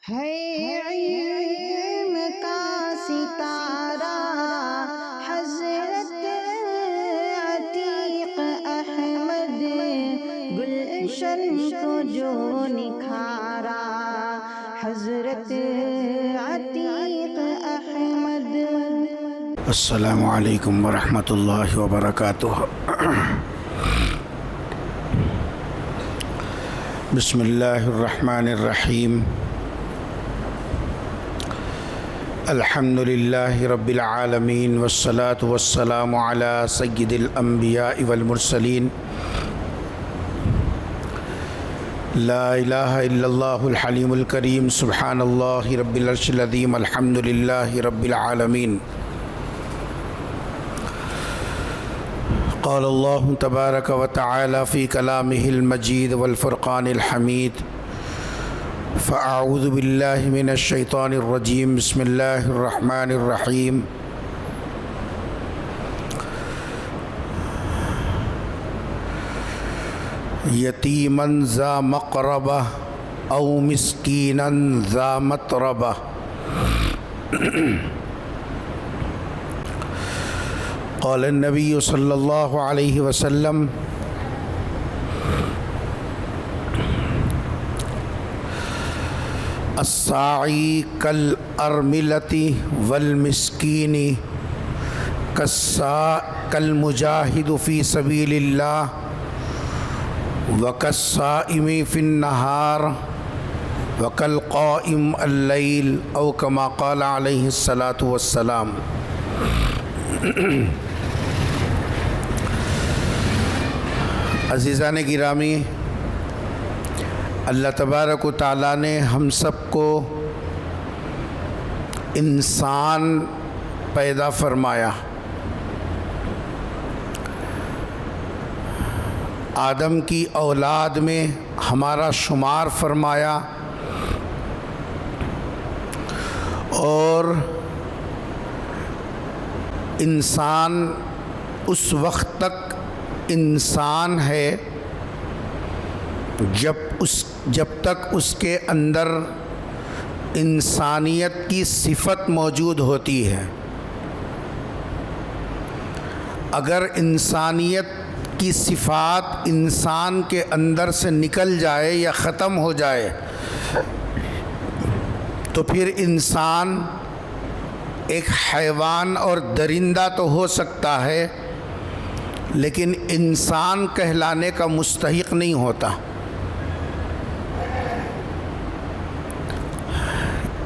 ہے علم کا ستارہ حضرت عتیق احمد، گلشن کو جو نکھارا حضرت عتیق احمد۔ السلام علیکم ورحمۃ اللہ وبرکاتہ۔ بسم اللہ الرحمن الرحیم۔ الحمد للہ رب العالمین والصلاة والسلام علی سید الانبیاء والمرسلین۔ لا الہ الا اللہ الحلیم الکریم، سبحان اللہ رب العرش العظیم، الحمد للہ رب العالمین۔ قال اللہ تبارک و تعالی فی کلامہ المجید والفرقان الحمید، فاعوذ باللہ من الشیطان الرجیم، بسم اللہ الرحمن الرحیم۔ یتیما ذا مقربہ او مسکینا ذا متربہ۔ قال النبی صلی اللہ علیہ وسلم الساعی کالارملۃ والمسکین کالمجاہد فی سبیل اللہ وکالصائم فی النہار وکالقائم اللیل او کما قال علیہ الصلاۃ والسلام۔ عزیزان گرامی، اللہ تبارک و تعالیٰ نے ہم سب کو انسان پیدا فرمایا۔ آدم کی اولاد میں ہمارا شمار فرمایا، اور انسان اس وقت تک انسان ہے جب تک اس کے اندر انسانیت کی صفت موجود ہوتی ہے۔ اگر انسانیت کی صفات انسان کے اندر سے نکل جائے یا ختم ہو جائے تو پھر انسان ایک حیوان اور درندہ تو ہو سکتا ہے، لیکن انسان کہلانے کا مستحق نہیں ہوتا۔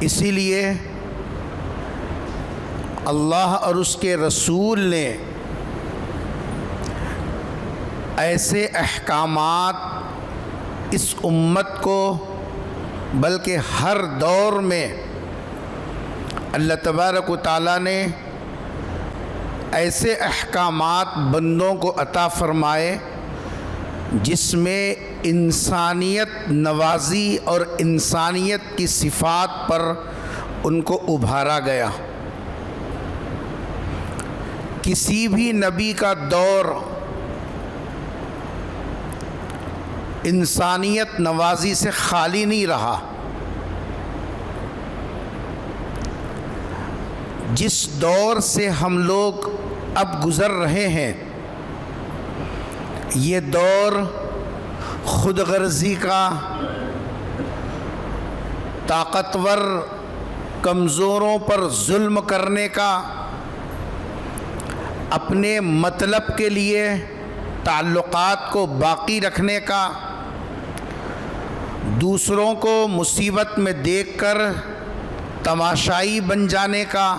اسی لیے اللہ اور اس کے رسول نے ایسے احکامات اس امت کو، بلکہ ہر دور میں اللہ تبارک و تعالیٰ نے ایسے احکامات بندوں کو عطا فرمائے جس میں انسانیت نوازی اور انسانیت کی صفات پر ان کو ابھارا گیا۔ کسی بھی نبی کا دور انسانیت نوازی سے خالی نہیں رہا۔ جس دور سے ہم لوگ اب گزر رہے ہیں، یہ دور خود غرضی کا، طاقتور کمزوروں پر ظلم کرنے کا، اپنے مطلب کے لیے تعلقات کو باقی رکھنے کا، دوسروں کو مصیبت میں دیکھ کر تماشائی بن جانے کا،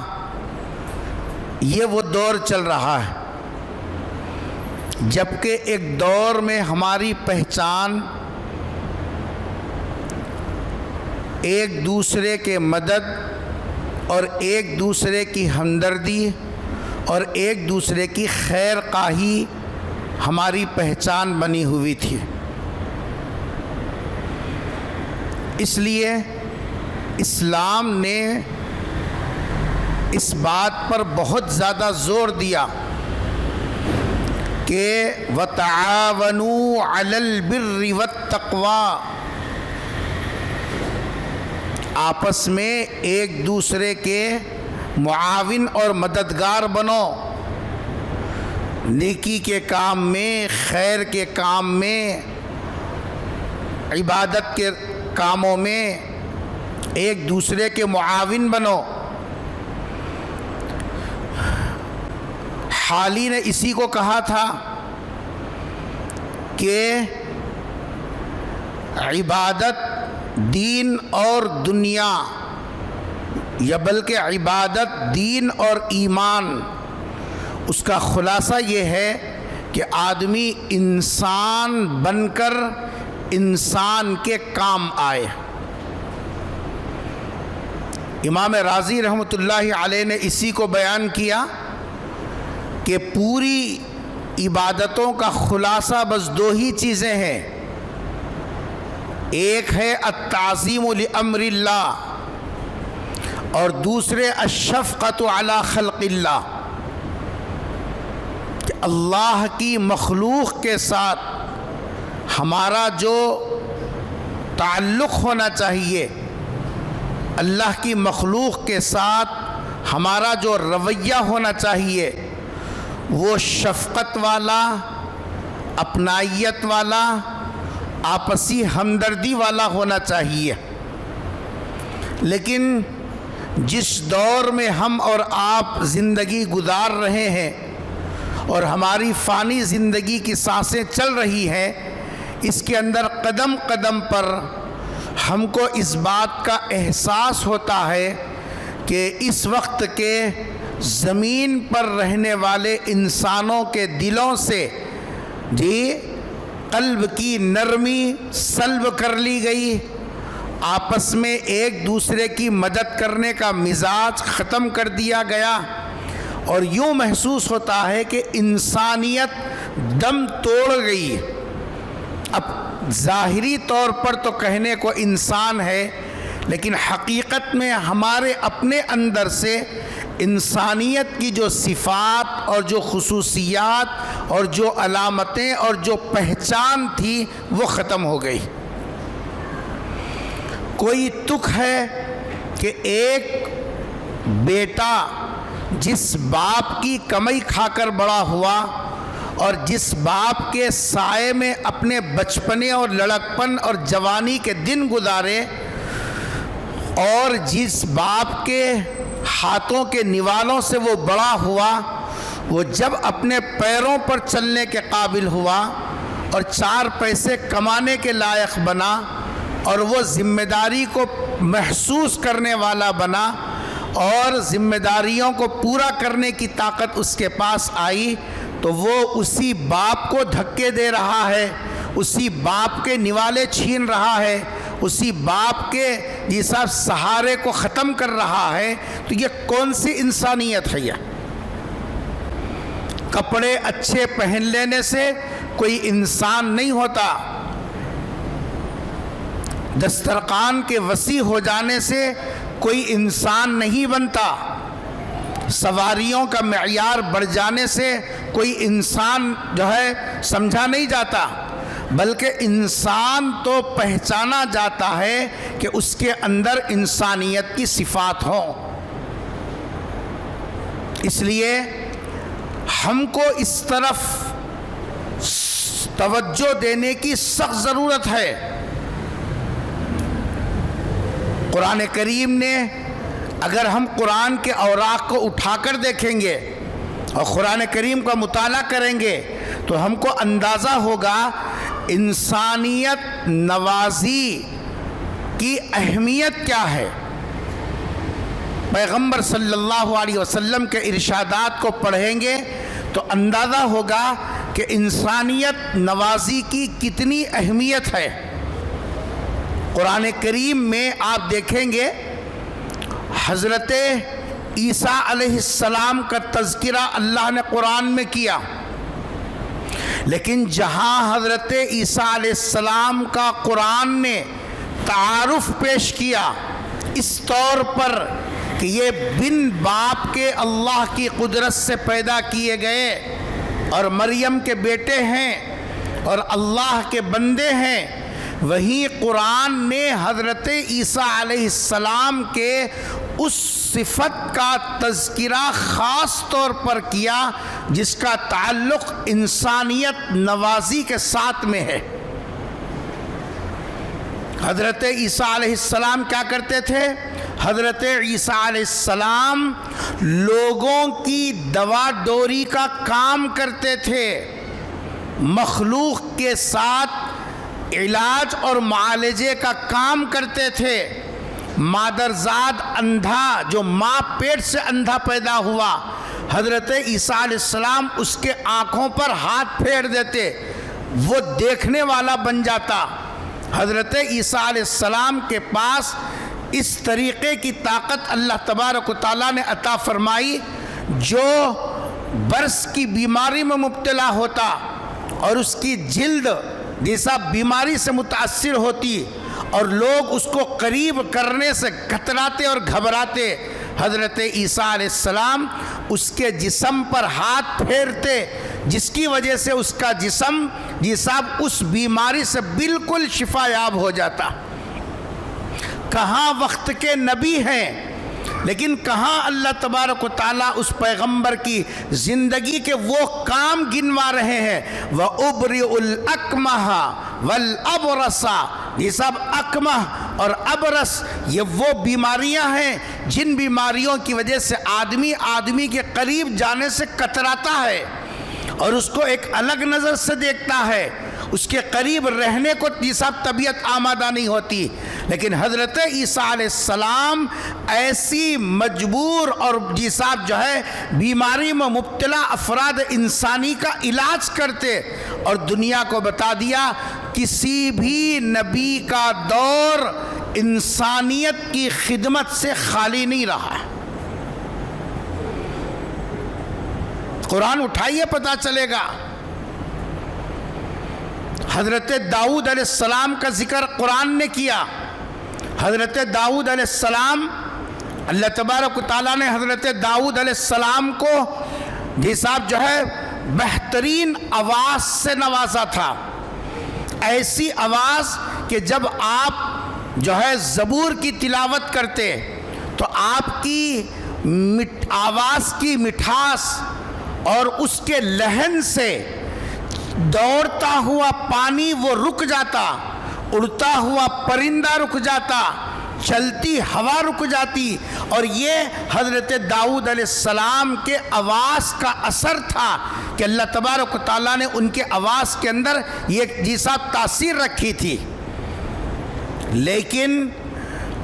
یہ وہ دور چل رہا ہے۔ جبکہ ایک دور میں ہماری پہچان ایک دوسرے کے مدد اور ایک دوسرے کی ہمدردی اور ایک دوسرے کی خیر خواہی ہماری پہچان بنی ہوئی تھی۔ اس لیے اسلام نے اس بات پر بہت زیادہ زور دیا کہ وَتَعَاوَنُوا عَلَى الْبِرِّ وَالتَّقْوَى، آپس میں ایک دوسرے کے معاون اور مددگار بنو، نیکی کے کام میں، خیر کے کام میں، عبادت کے کاموں میں ایک دوسرے کے معاون بنو۔ حالی نے اسی کو کہا تھا کہ عبادت دین اور دنیا، یا بلکہ عبادت دین اور ایمان، اس کا خلاصہ یہ ہے کہ آدمی انسان بن کر انسان کے کام آئے۔ امام رازی رحمۃ اللہ علیہ نے اسی کو بیان کیا کہ پوری عبادتوں کا خلاصہ بس دو ہی چیزیں ہیں، ایک ہے التعظیم لامر اللہ اور دوسرے الشفقۃ علی خلق اللہ، کہ اللہ کی مخلوق کے ساتھ ہمارا جو تعلق ہونا چاہیے، اللہ کی مخلوق کے ساتھ ہمارا جو رویہ ہونا چاہیے وہ شفقت والا، اپنائیت والا، آپسی ہمدردی والا ہونا چاہیے۔ لیکن جس دور میں ہم اور آپ زندگی گزار رہے ہیں اور ہماری فانی زندگی کی سانسیں چل رہی ہیں، اس کے اندر قدم قدم پر ہم کو اس بات کا احساس ہوتا ہے کہ اس وقت کے زمین پر رہنے والے انسانوں کے دلوں سے قلب کی نرمی سلب کر لی گئی، آپس میں ایک دوسرے کی مدد کرنے کا مزاج ختم کر دیا گیا، اور یوں محسوس ہوتا ہے کہ انسانیت دم توڑ گئی۔ اب ظاہری طور پر تو کہنے کو انسان ہے، لیکن حقیقت میں ہمارے اپنے اندر سے انسانیت کی جو صفات اور جو خصوصیات اور جو علامتیں اور جو پہچان تھی وہ ختم ہو گئی۔ کوئی تک ہے کہ ایک بیٹا جس باپ کی کمائی کھا کر بڑا ہوا اور جس باپ کے سائے میں اپنے بچپنے اور لڑکپن اور جوانی کے دن گزارے، اور جس باپ کے ہاتھوں کے نوالوں سے وہ بڑا ہوا، وہ جب اپنے پیروں پر چلنے کے قابل ہوا اور چار پیسے کمانے کے لائق بنا اور وہ ذمہ داری کو محسوس کرنے والا بنا اور ذمہ داریوں کو پورا کرنے کی طاقت اس کے پاس آئی، تو وہ اسی باپ کو دھکے دے رہا ہے، اسی باپ کے نوالے چھین رہا ہے، اسی باپ کے جیسا سہارے کو ختم کر رہا ہے۔ تو یہ کون سی انسانیت ہے؟ یہ کپڑے اچھے پہن لینے سے کوئی انسان نہیں ہوتا، دسترخوان کے وسیع ہو جانے سے کوئی انسان نہیں بنتا، سواریوں کا معیار بڑھ جانے سے کوئی انسان سمجھا نہیں جاتا، بلکہ انسان تو پہچانا جاتا ہے کہ اس کے اندر انسانیت کی صفات ہوں۔ اس لیے ہم کو اس طرف توجہ دینے کی سخت ضرورت ہے۔ قرآن کریم نے، اگر ہم قرآن کے اوراق کو اٹھا کر دیکھیں گے اور قرآن کریم کا مطالعہ کریں گے تو ہم کو اندازہ ہوگا انسانیت نوازی کی اہمیت کیا ہے۔ پیغمبر صلی اللہ علیہ وسلم کے ارشادات کو پڑھیں گے تو اندازہ ہوگا کہ انسانیت نوازی کی کتنی اہمیت ہے۔ قرآن کریم میں آپ دیکھیں گے حضرت عیسیٰ علیہ السلام کا تذکرہ اللہ نے قرآن میں کیا، لیکن جہاں حضرت عیسیٰ علیہ السلام کا قرآن نے تعارف پیش کیا اس طور پر کہ یہ بن باپ کے اللہ کی قدرت سے پیدا کیے گئے اور مریم کے بیٹے ہیں اور اللہ کے بندے ہیں، وہیں قرآن نے حضرت عیسیٰ علیہ السلام کے اس صفت کا تذکرہ خاص طور پر کیا جس کا تعلق انسانیت نوازی کے ساتھ میں ہے۔ حضرت عیسیٰ علیہ السلام کیا کرتے تھے؟ حضرت عیسیٰ علیہ السلام لوگوں کی دوا ڈوری کا کام کرتے تھے، مخلوق کے ساتھ علاج اور معالجے کا کام کرتے تھے۔ مادرزاد اندھا جو ماں پیٹ سے اندھا پیدا ہوا، حضرت عیسیٰ علیہ السلام اس کے آنکھوں پر ہاتھ پھیر دیتے، وہ دیکھنے والا بن جاتا۔ حضرت عیسیٰ علیہ السلام کے پاس اس طریقے کی طاقت اللہ تبارک و تعالیٰ نے عطا فرمائی، جو برس کی بیماری میں مبتلا ہوتا اور اس کی جلد جیسا بیماری سے متاثر ہوتی اور لوگ اس کو قریب کرنے سے کتراتے اور گھبراتے، حضرت عیسیٰ علیہ السلام اس کے جسم پر ہاتھ پھیرتے، جس کی وجہ سے اس کا جسم اس بیماری سے بالکل شفا یاب ہو جاتا۔ کہاں وقت کے نبی ہیں، لیکن کہاں اللہ تبارک و تعالیٰ اس پیغمبر کی زندگی کے وہ کام گنوا رہے ہیں۔ وَأُبْرِئُ الْأَكْمَحَ وَالْأَبْرَصَ، یہ سب اکمہ اور ابرس یہ وہ بیماریاں ہیں جن بیماریوں کی وجہ سے آدمی کے قریب جانے سے کتراتا ہے اور اس کو ایک الگ نظر سے دیکھتا ہے، اس کے قریب رہنے کو طبیعت آمادہ نہیں ہوتی۔ لیکن حضرت عیسیٰ علیہ السلام ایسی مجبور اور بیماری میں مبتلا افراد انسانی کا علاج کرتے، اور دنیا کو بتا دیا کسی بھی نبی کا دور انسانیت کی خدمت سے خالی نہیں رہا۔ قرآن اٹھائیے پتہ چلے گا۔ حضرت داؤد علیہ السلام کا ذکر قرآن نے کیا۔ حضرت داؤد علیہ السلام، اللہ تبارک و تعالیٰ نے حضرت داؤد علیہ السلام کو بہترین آواز سے نوازا تھا، ایسی آواز کہ جب آپ زبور کی تلاوت کرتے تو آپ کی آواز کی مٹھاس اور اس کے لہن سے دوڑتا ہوا پانی وہ رک جاتا، اڑتا ہوا پرندہ رک جاتا، چلتی ہوا رک جاتی، اور یہ حضرت داؤد علیہ السلام کے آواز کا اثر تھا کہ اللہ تبارک و تعالیٰ نے ان کے آواز کے اندر یہ تاثیر رکھی تھی۔ لیکن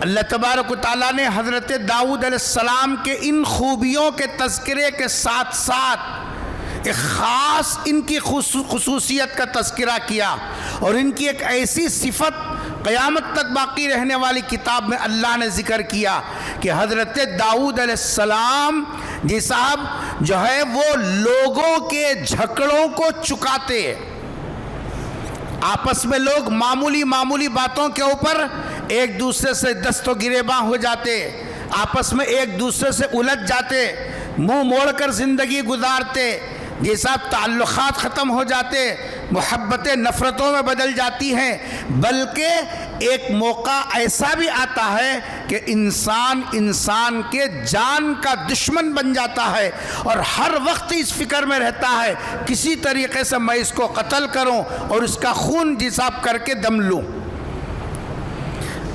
اللہ تبارک و تعالیٰ نے حضرت داؤد علیہ السلام کے ان خوبیوں کے تذکرے کے ساتھ ساتھ ایک خاص ان کی خصوصیت کا تذکرہ کیا، اور ان کی ایک ایسی صفت قیامت تک باقی رہنے والی کتاب میں اللہ نے ذکر کیا کہ حضرت داؤد علیہ السلام وہ لوگوں کے جھگڑوں کو چکاتے۔ آپس میں لوگ معمولی باتوں کے اوپر ایک دوسرے سے دست و گریباں ہو جاتے، آپس میں ایک دوسرے سے الجھ جاتے، منہ موڑ کر زندگی گزارتے، تعلقات ختم ہو جاتے، محبتیں نفرتوں میں بدل جاتی ہیں، بلکہ ایک موقع ایسا بھی آتا ہے کہ انسان کے جان کا دشمن بن جاتا ہے اور ہر وقت اس فکر میں رہتا ہے کسی طریقے سے میں اس کو قتل کروں اور اس کا خون کر کے دم لوں۔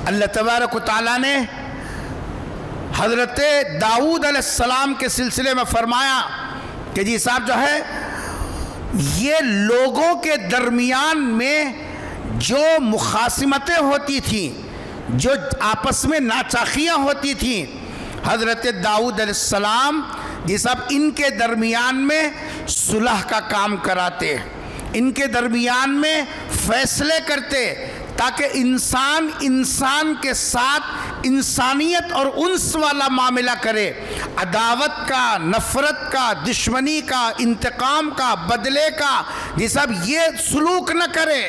اللہ تبارک و تعالیٰ نے حضرت داؤد علیہ السلام کے سلسلے میں فرمایا کہ یہ لوگوں کے درمیان میں جو مخاصمتیں ہوتی تھیں، جو آپس میں ناچاخیاں ہوتی تھیں، حضرت داؤد علیہ السلام ان کے درمیان میں صلح کا کام کراتے، ان کے درمیان میں فیصلے کرتے تاکہ انسان کے ساتھ انسانیت اور انس والا معاملہ کرے، عداوت کا، نفرت کا، دشمنی کا، انتقام کا، بدلے کا یہ سلوک نہ کرے۔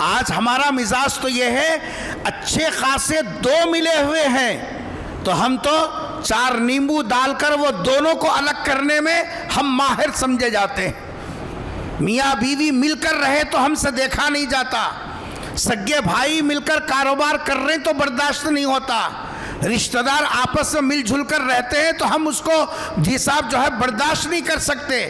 آج ہمارا مزاج تو یہ ہے اچھے خاصے دو ملے ہوئے ہیں تو ہم تو 4 نیمبو ڈال کر وہ دونوں کو الگ کرنے میں ہم ماہر سمجھے جاتے ہیں۔ میاں بیوی مل کر رہے تو ہم سے دیکھا نہیں جاتا، سگے بھائی مل کر کاروبار کر رہے تو برداشت نہیں ہوتا، رشتہ دار آپس میں مل جھل کر رہتے ہیں تو ہم اس کو جی صاحب جو ہے برداشت نہیں کر سکتے۔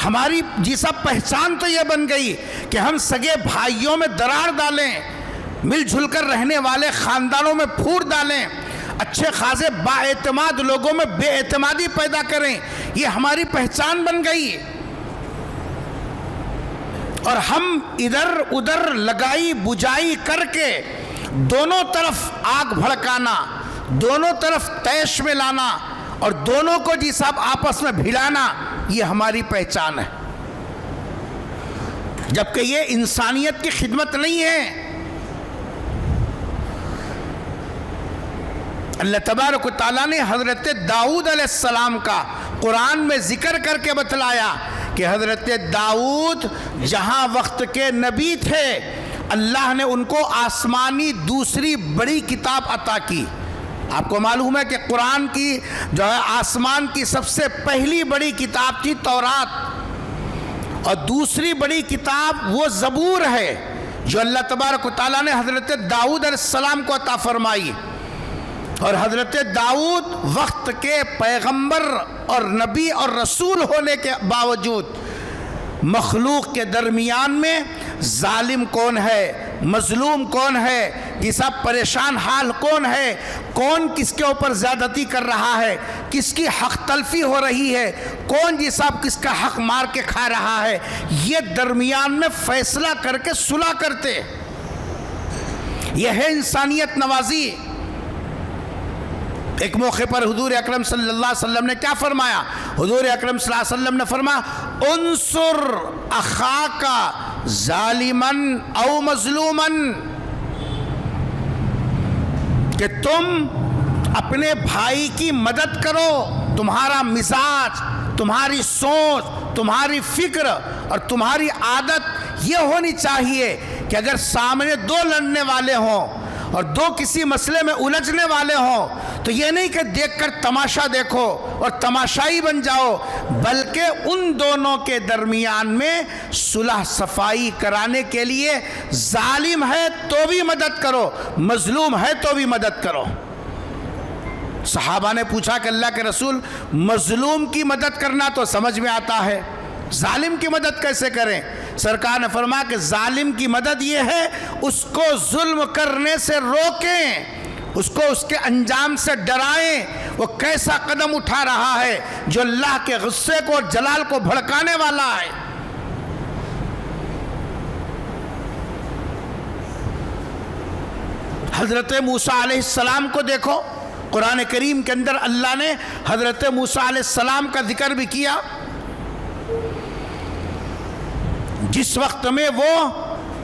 ہماری جی صاحب پہچان تو یہ بن گئی کہ ہم سگے بھائیوں میں درار ڈالیں، مل جھل کر رہنے والے خاندانوں میں پھوٹ ڈالیں، اچھے خاصے با اعتماد لوگوں میں بے اعتمادی پیدا کریں، یہ ہماری پہچان بن گئی۔ اور ہم ادھر ادھر لگائی بجائی کر کے دونوں طرف آگ بھڑکانا، دونوں طرف طیش میں لانا اور دونوں کو جی صاحب آپس میں بھڑانا، یہ ہماری پہچان ہے، جبکہ یہ انسانیت کی خدمت نہیں ہے۔ اللہ تبارک و تعالیٰ نے حضرت داؤد علیہ السلام کا قرآن میں ذکر کر کے بتلایا کہ حضرت داؤد جہاں وقت کے نبی تھے، اللہ نے ان کو آسمانی دوسری بڑی کتاب عطا کی۔ آپ کو معلوم ہے کہ قرآن کی جو ہے آسمان کی سب سے پہلی بڑی کتاب تھی تورات، اور دوسری بڑی کتاب وہ زبور ہے جو اللہ تبارک و تعالیٰ نے حضرت داؤد علیہ السلام کو عطا فرمائی۔ اور حضرت داؤد وقت کے پیغمبر اور نبی اور رسول ہونے کے باوجود مخلوق کے درمیان میں ظالم کون ہے، مظلوم کون ہے، یہ سب پریشان حال کون ہے، کون کس کے اوپر زیادتی کر رہا ہے، کس کی حق تلفی ہو رہی ہے، کون جی صاحب کس کا حق مار کے کھا رہا ہے، یہ درمیان میں فیصلہ کر کے صلح کرتے۔ یہ ہے انسانیت نوازی۔ ایک موقع پر حضور اکرم صلی اللہ علیہ وسلم نے کیا فرمایا؟ حضور اکرم صلی اللہ علیہ وسلم نے فرمایا انصر اخاک ظالما او مظلوما، کہ تم اپنے بھائی کی مدد کرو، تمہارا مزاج، تمہاری سوچ، تمہاری فکر اور تمہاری عادت یہ ہونی چاہیے کہ اگر سامنے دو لڑنے والے ہوں اور دو کسی مسئلے میں الجھنے والے ہوں تو یہ نہیں کہ دیکھ کر تماشا دیکھو اور تماشائی بن جاؤ، بلکہ ان دونوں کے درمیان میں صلح صفائی کرانے کے لیے ظالم ہے تو بھی مدد کرو، مظلوم ہے تو بھی مدد کرو۔ صحابہ نے پوچھا کہ اللہ کے رسول، مظلوم کی مدد کرنا تو سمجھ میں آتا ہے، ظالم کی مدد کیسے کریں؟ سرکار نے فرمایا کہ ظالم کی مدد یہ ہے اس کو ظلم کرنے سے روکیں، اس کو اس کے انجام سے ڈرائیں، وہ کیسا قدم اٹھا رہا ہے جو اللہ کے غصے کو اور جلال کو بھڑکانے والا ہے۔ حضرت موسیٰ علیہ السلام کو دیکھو، قرآن کریم کے اندر اللہ نے حضرت موسیٰ علیہ السلام کا ذکر بھی کیا، جس وقت میں وہ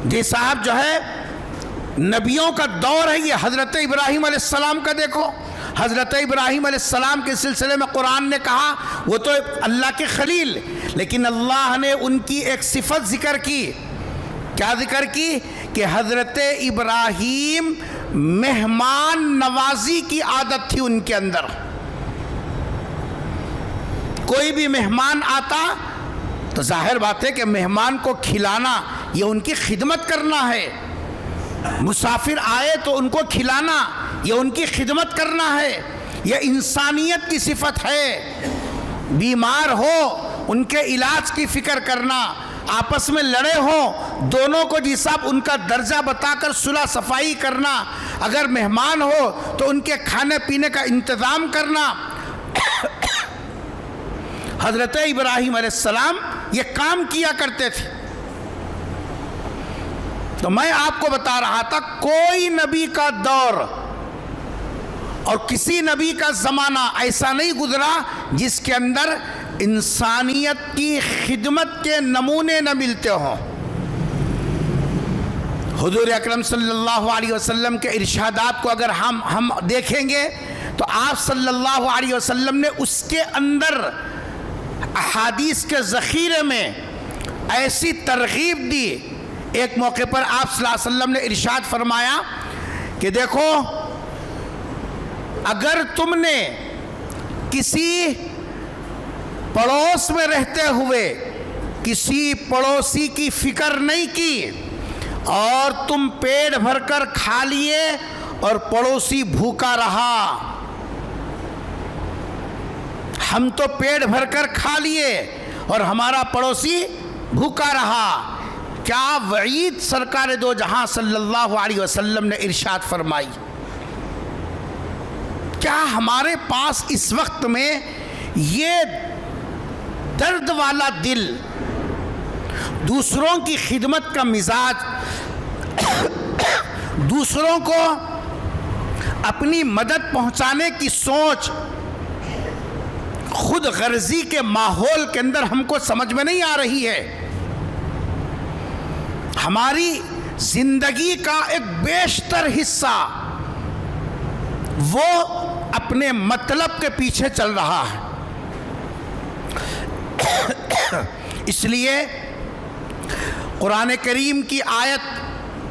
جی صاحب جو ہے نبیوں کا دور ہے۔ یہ حضرت ابراہیم علیہ السلام کا دیکھو، حضرت ابراہیم علیہ السلام کے سلسلے میں قرآن نے کہا وہ تو اللہ کے خلیل، لیکن اللہ نے ان کی ایک صفت ذکر کی۔ کیا ذکر کی؟ کہ حضرت ابراہیم مہمان نوازی کی عادت تھی ان کے اندر۔ کوئی بھی مہمان آتا تو ظاہر بات ہے کہ مہمان کو کھلانا یہ ان کی خدمت کرنا ہے، مسافر آئے تو ان کو کھلانا یہ ان کی خدمت کرنا ہے، یہ انسانیت کی صفت ہے۔ بیمار ہو ان کے علاج کی فکر کرنا، آپس میں لڑے ہوں دونوں کو جی صاحب ان کا درجہ بتا کر صلح صفائی کرنا، اگر مہمان ہو تو ان کے کھانے پینے کا انتظام کرنا۔ حضرت ابراہیم علیہ السلام یہ کام کیا کرتے تھے۔ تو میں آپ کو بتا رہا تھا کوئی نبی کا دور اور کسی نبی کا زمانہ ایسا نہیں گزرا جس کے اندر انسانیت کی خدمت کے نمونے نہ ملتے ہوں۔ حضور اکرم صلی اللہ علیہ وسلم کے ارشادات کو اگر ہم دیکھیں گے تو آپ صلی اللہ علیہ وسلم نے اس کے اندر احادیث کے ذخیرے میں ایسی ترغیب دی۔ ایک موقع پر آپ صلی اللہ علیہ وسلم نے ارشاد فرمایا کہ دیکھو اگر تم نے کسی پڑوس میں رہتے ہوئے کسی پڑوسی کی فکر نہیں کی اور تم پیٹ بھر کر کھا لیے اور پڑوسی بھوکا رہا. ہم تو پیٹ بھر کر کھا لیے اور ہمارا پڑوسی بھوکا رہا. کیا وعید سرکار دو جہاں صلی اللہ علیہ وسلم نے ارشاد فرمائی. کیا ہمارے پاس اس وقت میں یہ درد والا دل، دوسروں کی خدمت کا مزاج، دوسروں کو اپنی مدد پہنچانے کی سوچ خود غرضی کے ماحول کے اندر ہم کو سمجھ میں نہیں آ رہی ہے؟ ہماری زندگی کا ایک بیشتر حصہ وہ اپنے مطلب کے پیچھے چل رہا ہے. اس لیے قرآن کریم کی آیت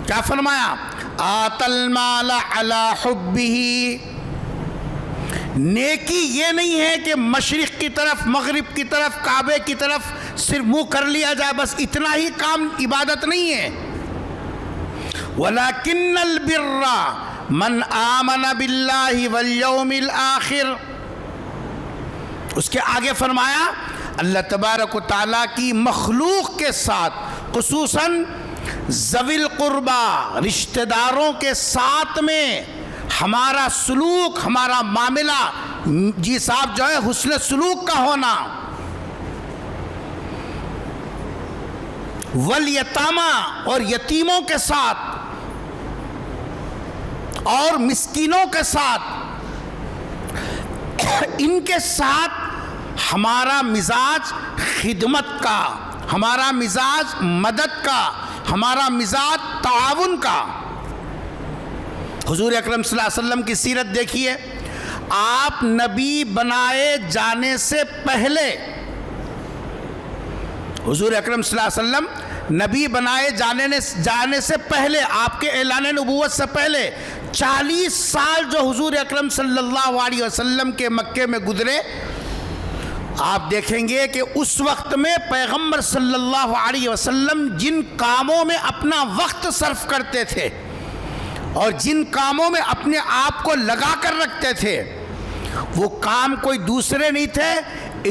کیا فرمایا؟ آت المال علی حبہ. نیکی یہ نہیں ہے کہ مشرق کی طرف، مغرب کی طرف، کعبے کی طرف صرف منہ کر لیا جائے، بس اتنا ہی کام عبادت نہیں ہے. وَلَكِنَّ الْبِرَّ مَنْ آمَنَ بِاللَّهِ وَالْيَوْمِ الْآخِرِ. اس کے آگے فرمایا اللہ تبارک و تعالیٰ کی مخلوق کے ساتھ، خصوصاً ذوی القربہ رشتہ داروں کے ساتھ میں ہمارا سلوک، ہمارا معاملہ جی صاحب جو ہے حسن سلوک کا ہونا. والیتامہ، اور یتیموں کے ساتھ اور مسکینوں کے ساتھ، ان کے ساتھ ہمارا مزاج خدمت کا، ہمارا مزاج مدد کا، ہمارا مزاج تعاون کا. حضور اکرم صلی اللہ علیہ وسلم کی سیرت دیکھیے. آپ نبی بنائے جانے سے پہلے، حضور اکرم صلی اللہ علیہ وسلم نبی بنائے جانے سے پہلے، آپ کے اعلان نبوت سے پہلے 40 سال جو حضور اکرم صلی اللہ علیہ وسلم کے مکے میں گزرے، آپ دیکھیں گے کہ اس وقت میں پیغمبر صلی اللہ علیہ وسلم جن کاموں میں اپنا وقت صرف کرتے تھے اور جن کاموں میں اپنے آپ کو لگا کر رکھتے تھے، وہ کام کوئی دوسرے نہیں تھے،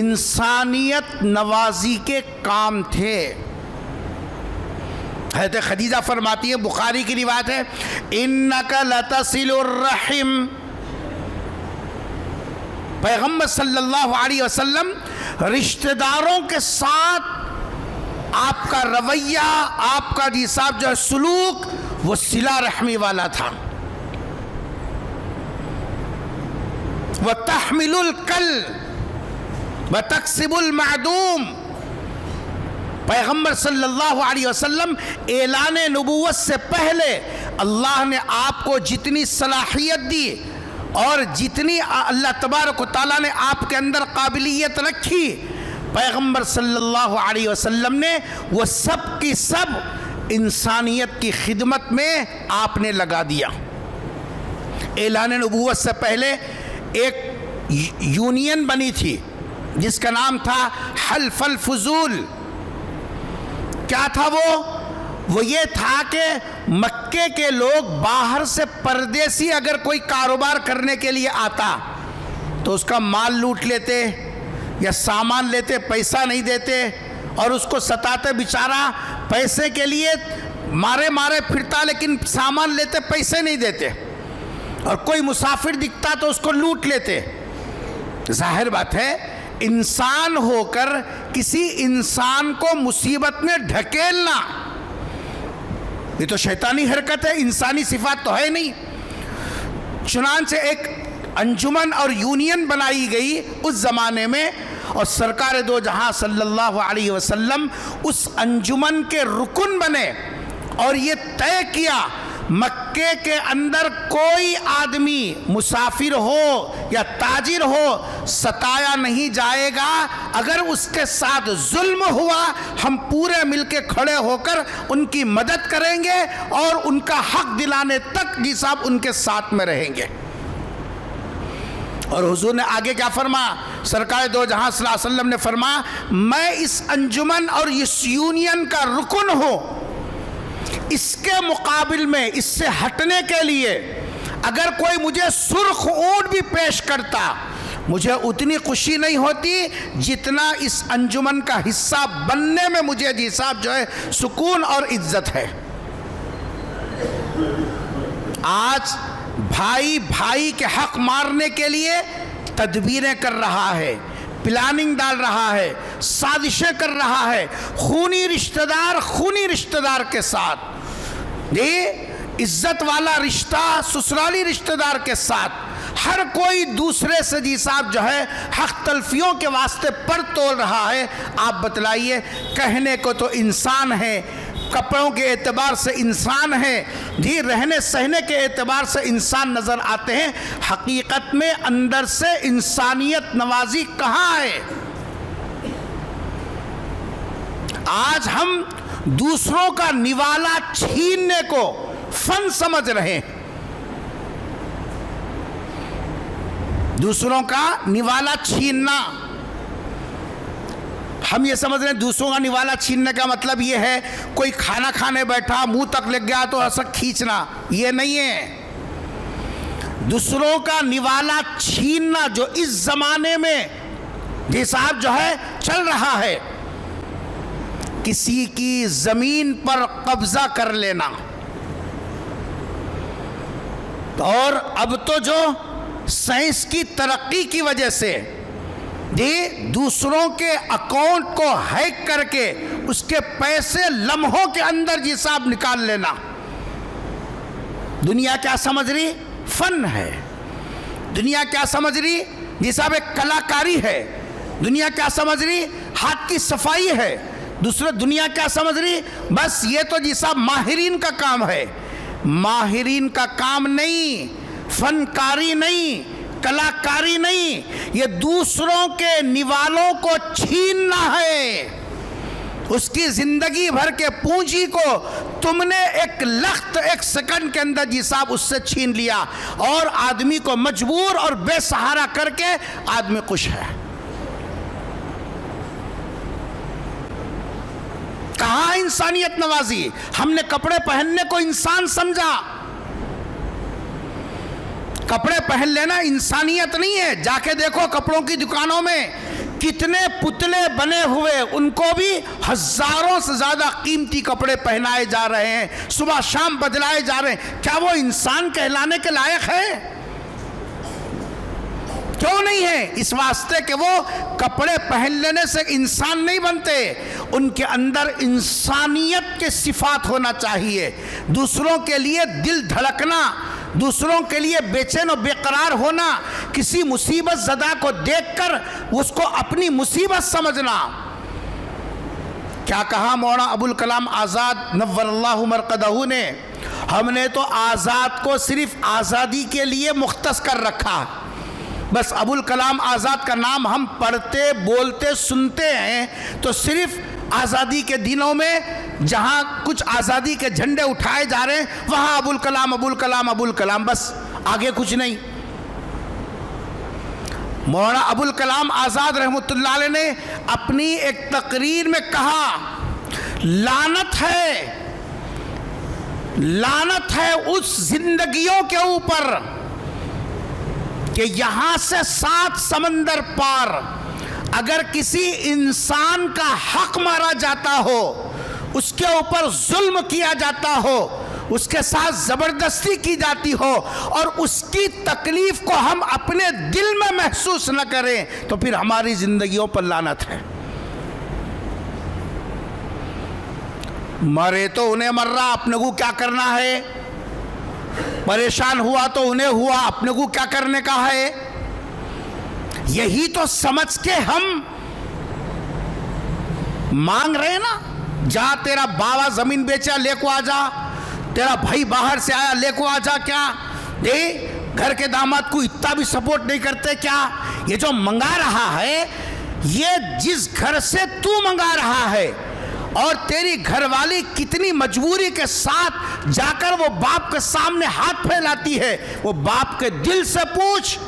انسانیت نوازی کے کام تھے. حضرت خدیجہ فرماتی ہے، بخاری کی روایت ہے، اِنَّكَ لَتَصِلُ الرَّحِمِ. پیغمبر صلی اللہ علیہ وسلم رشتہ داروں کے ساتھ آپ کا رویہ، آپ کا جی صاحب جو ہے سلوک، وہ صلہ رحمی والا تھا. وَتَحْمِلُ الْكَلِّ وَتَكْسِبُ الْمَعْدُومِ. پیغمبر صلی اللہ علیہ وسلم اعلان نبوت سے پہلے اللہ نے آپ کو جتنی صلاحیت دی اور جتنی اللہ تبارک و تعالیٰ نے آپ کے اندر قابلیت رکھی، پیغمبر صلی اللہ علیہ وسلم نے وہ سب کی سب انسانیت کی خدمت میں آپ نے لگا دیا. اعلان نبوت سے پہلے ایک یونین بنی تھی جس کا نام تھا حلف الفضول. کیا تھا وہ یہ تھا کہ مکے کے لوگ باہر سے پردیسی اگر کوئی کاروبار کرنے کے لیے آتا تو اس کا مال لوٹ لیتے یا سامان لیتے، پیسہ نہیں دیتے اور اس کو ستاتے. بیچارہ پیسے کے لیے مارے پھرتا لیکن سامان لیتے، پیسے نہیں دیتے. اور کوئی مسافر دکھتا تو اس کو لوٹ لیتے. ظاہر بات ہے انسان ہو کر کسی انسان کو مصیبت میں ڈھکیلنا یہ تو شیطانی حرکت ہے، انسانی صفات تو ہے نہیں. چنانچہ ایک انجمن اور یونین بنائی گئی اس زمانے میں، اور سرکار دو جہاں صلی اللہ علیہ وسلم اس انجمن کے رکن بنے اور یہ طے کیا مکے کے اندر کوئی آدمی مسافر ہو یا تاجر ہو ستایا نہیں جائے گا. اگر اس کے ساتھ ظلم ہوا ہم پورے مل کے کھڑے ہو کر ان کی مدد کریں گے اور ان کا حق دلانے تک جی صاحب ان کے ساتھ میں رہیں گے. اور حضور نے آگے کیا فرمایا؟ سرکار دو جہاں صلی اللہ علیہ وسلم نے فرمایا میں اس انجمن اور اس یونین کا رکن ہوں، اس کے مقابل میں اس سے ہٹنے کے لیے اگر کوئی مجھے سرخ اونٹ بھی پیش کرتا مجھے اتنی خوشی نہیں ہوتی جتنا اس انجمن کا حصہ بننے میں مجھے جی صاحب جو ہے سکون اور عزت ہے۔ آج بھائی بھائی کے حق مارنے کے لیے تدبیریں کر رہا ہے، پلاننگ ڈال رہا ہے، سازشیں کر رہا ہے، خونی رشتہ دار کے ساتھ، عزت والا رشتہ سسرالی رشتہ دار کے ساتھ ہر کوئی دوسرے سے جی صاحب جو ہے حق تلفیوں کے واسطے پر تول رہا ہے۔ آپ بتلائیے، کہنے کو تو انسان ہے، کپڑوں کے اعتبار سے انسان ہے جی، رہنے سہنے کے اعتبار سے انسان نظر آتے ہیں، حقیقت میں اندر سے انسانیت نوازی کہاں ہے؟ آج ہم دوسروں کا نوالا چھیننے کو فن سمجھ رہے ہیں، دوسروں کا نوالا چھیننا ہم یہ سمجھ رہے ہیں۔ دوسروں کا نوالا چھیننے کا مطلب یہ ہے کوئی کھانا کھانے بیٹھا منہ تک لگ گیا تو ایسا کھینچنا، یہ نہیں ہے۔ دوسروں کا نوالا چھیننا جو اس زمانے میں جی صاحب جو ہے چل رہا ہے، کسی کی زمین پر قبضہ کر لینا، اور اب تو جو سائنس کی ترقی کی وجہ سے جی دوسروں کے اکاؤنٹ کو ہیک کر کے اس کے پیسے لمحوں کے اندر جی صاحب نکال لینا، دنیا کیا سمجھ رہی؟ فن ہے۔ دنیا کیا سمجھ رہی؟ جی صاحب ایک کلاکاری ہے۔ دنیا کیا سمجھ رہی؟ ہاتھ کی صفائی ہے۔ دوسرے دنیا کیا سمجھ رہی؟ بس یہ تو جی صاحب ماہرین کا کام ہے۔ ماہرین کا کام نہیں، فنکاری نہیں، کلاکاری نہیں، یہ دوسروں کے نوالوں کو چھیننا ہے۔ اس کی زندگی بھر کے پونجی کو تم نے ایک سیکنڈ کے اندر جی صاحب اس سے چھین لیا، اور آدمی کو مجبور اور بے سہارا کر کے آدمی خوش ہے۔ کہاں انسانیت نوازی؟ ہم نے کپڑے پہننے کو انسان سمجھا۔ کپڑے پہن لینا انسانیت نہیں ہے۔ جا کے دیکھو کپڑوں کی دکانوں میں کتنے پتلے بنے ہوئے، ان کو بھی ہزاروں سے زیادہ قیمتی کپڑے پہنائے جا رہے ہیں، صبح شام بدلائے جا رہے ہیں۔ کیا وہ انسان کہلانے کے لائق ہے؟ کیوں نہیں ہے؟ اس واسطے کہ وہ کپڑے پہن لینے سے انسان نہیں بنتے، ان کے اندر انسانیت کے صفات ہونا چاہیے۔ دوسروں کے لیے دل دھڑکنا، دوسروں کے لیے بے چین و بے قرار ہونا، کسی مصیبت زدہ کو دیکھ کر اس کو اپنی مصیبت سمجھنا۔ کیا کہا مولانا ابوالکلام آزاد نور اللہ مرقدہ نے؟ ہم نے تو آزاد کو صرف آزادی کے لیے مختص کر رکھا، بس ابوالکلام آزاد کا نام ہم پڑھتے بولتے سنتے ہیں تو صرف آزادی کے دنوں میں جہاں کچھ آزادی کے جھنڈے اٹھائے جا رہے ہیں وہاں ابوالکلام ابوالکلام ابوالکلام، بس آگے کچھ نہیں۔ مولانا ابوالکلام آزاد رحمۃ اللہ علیہ نے اپنی ایک تقریر میں کہا، لعنت ہے اس زندگیوں کے اوپر کہ یہاں سے 7 سمندر پار اگر کسی انسان کا حق مارا جاتا ہو، اس کے اوپر ظلم کیا جاتا ہو، اس کے ساتھ زبردستی کی جاتی ہو، اور اس کی تکلیف کو ہم اپنے دل میں محسوس نہ کریں تو پھر ہماری زندگیوں پر لعنت ہے۔ مرے تو انہیں مر رہا، اپنے کو کیا کرنا ہے؟ پریشان ہوا تو انہیں ہوا، اپنے کو کیا کرنے کا ہے؟ یہی تو سمجھ کے ہم مانگ رہے ہیں نا، جا تیرا باوا زمین بیچا لے کو آ جا، تیرا بھائی باہر سے آیا لے کو آ جا، کیا گھر کے داماد کو اتنا بھی سپورٹ نہیں کرتے کیا؟ یہ جو منگا رہا ہے، یہ جس گھر سے تو منگا رہا ہے اور تیری گھر والی کتنی مجبوری کے ساتھ جا کر وہ باپ کے سامنے ہاتھ پھیلاتی ہے، وہ باپ کے دل سے پوچھ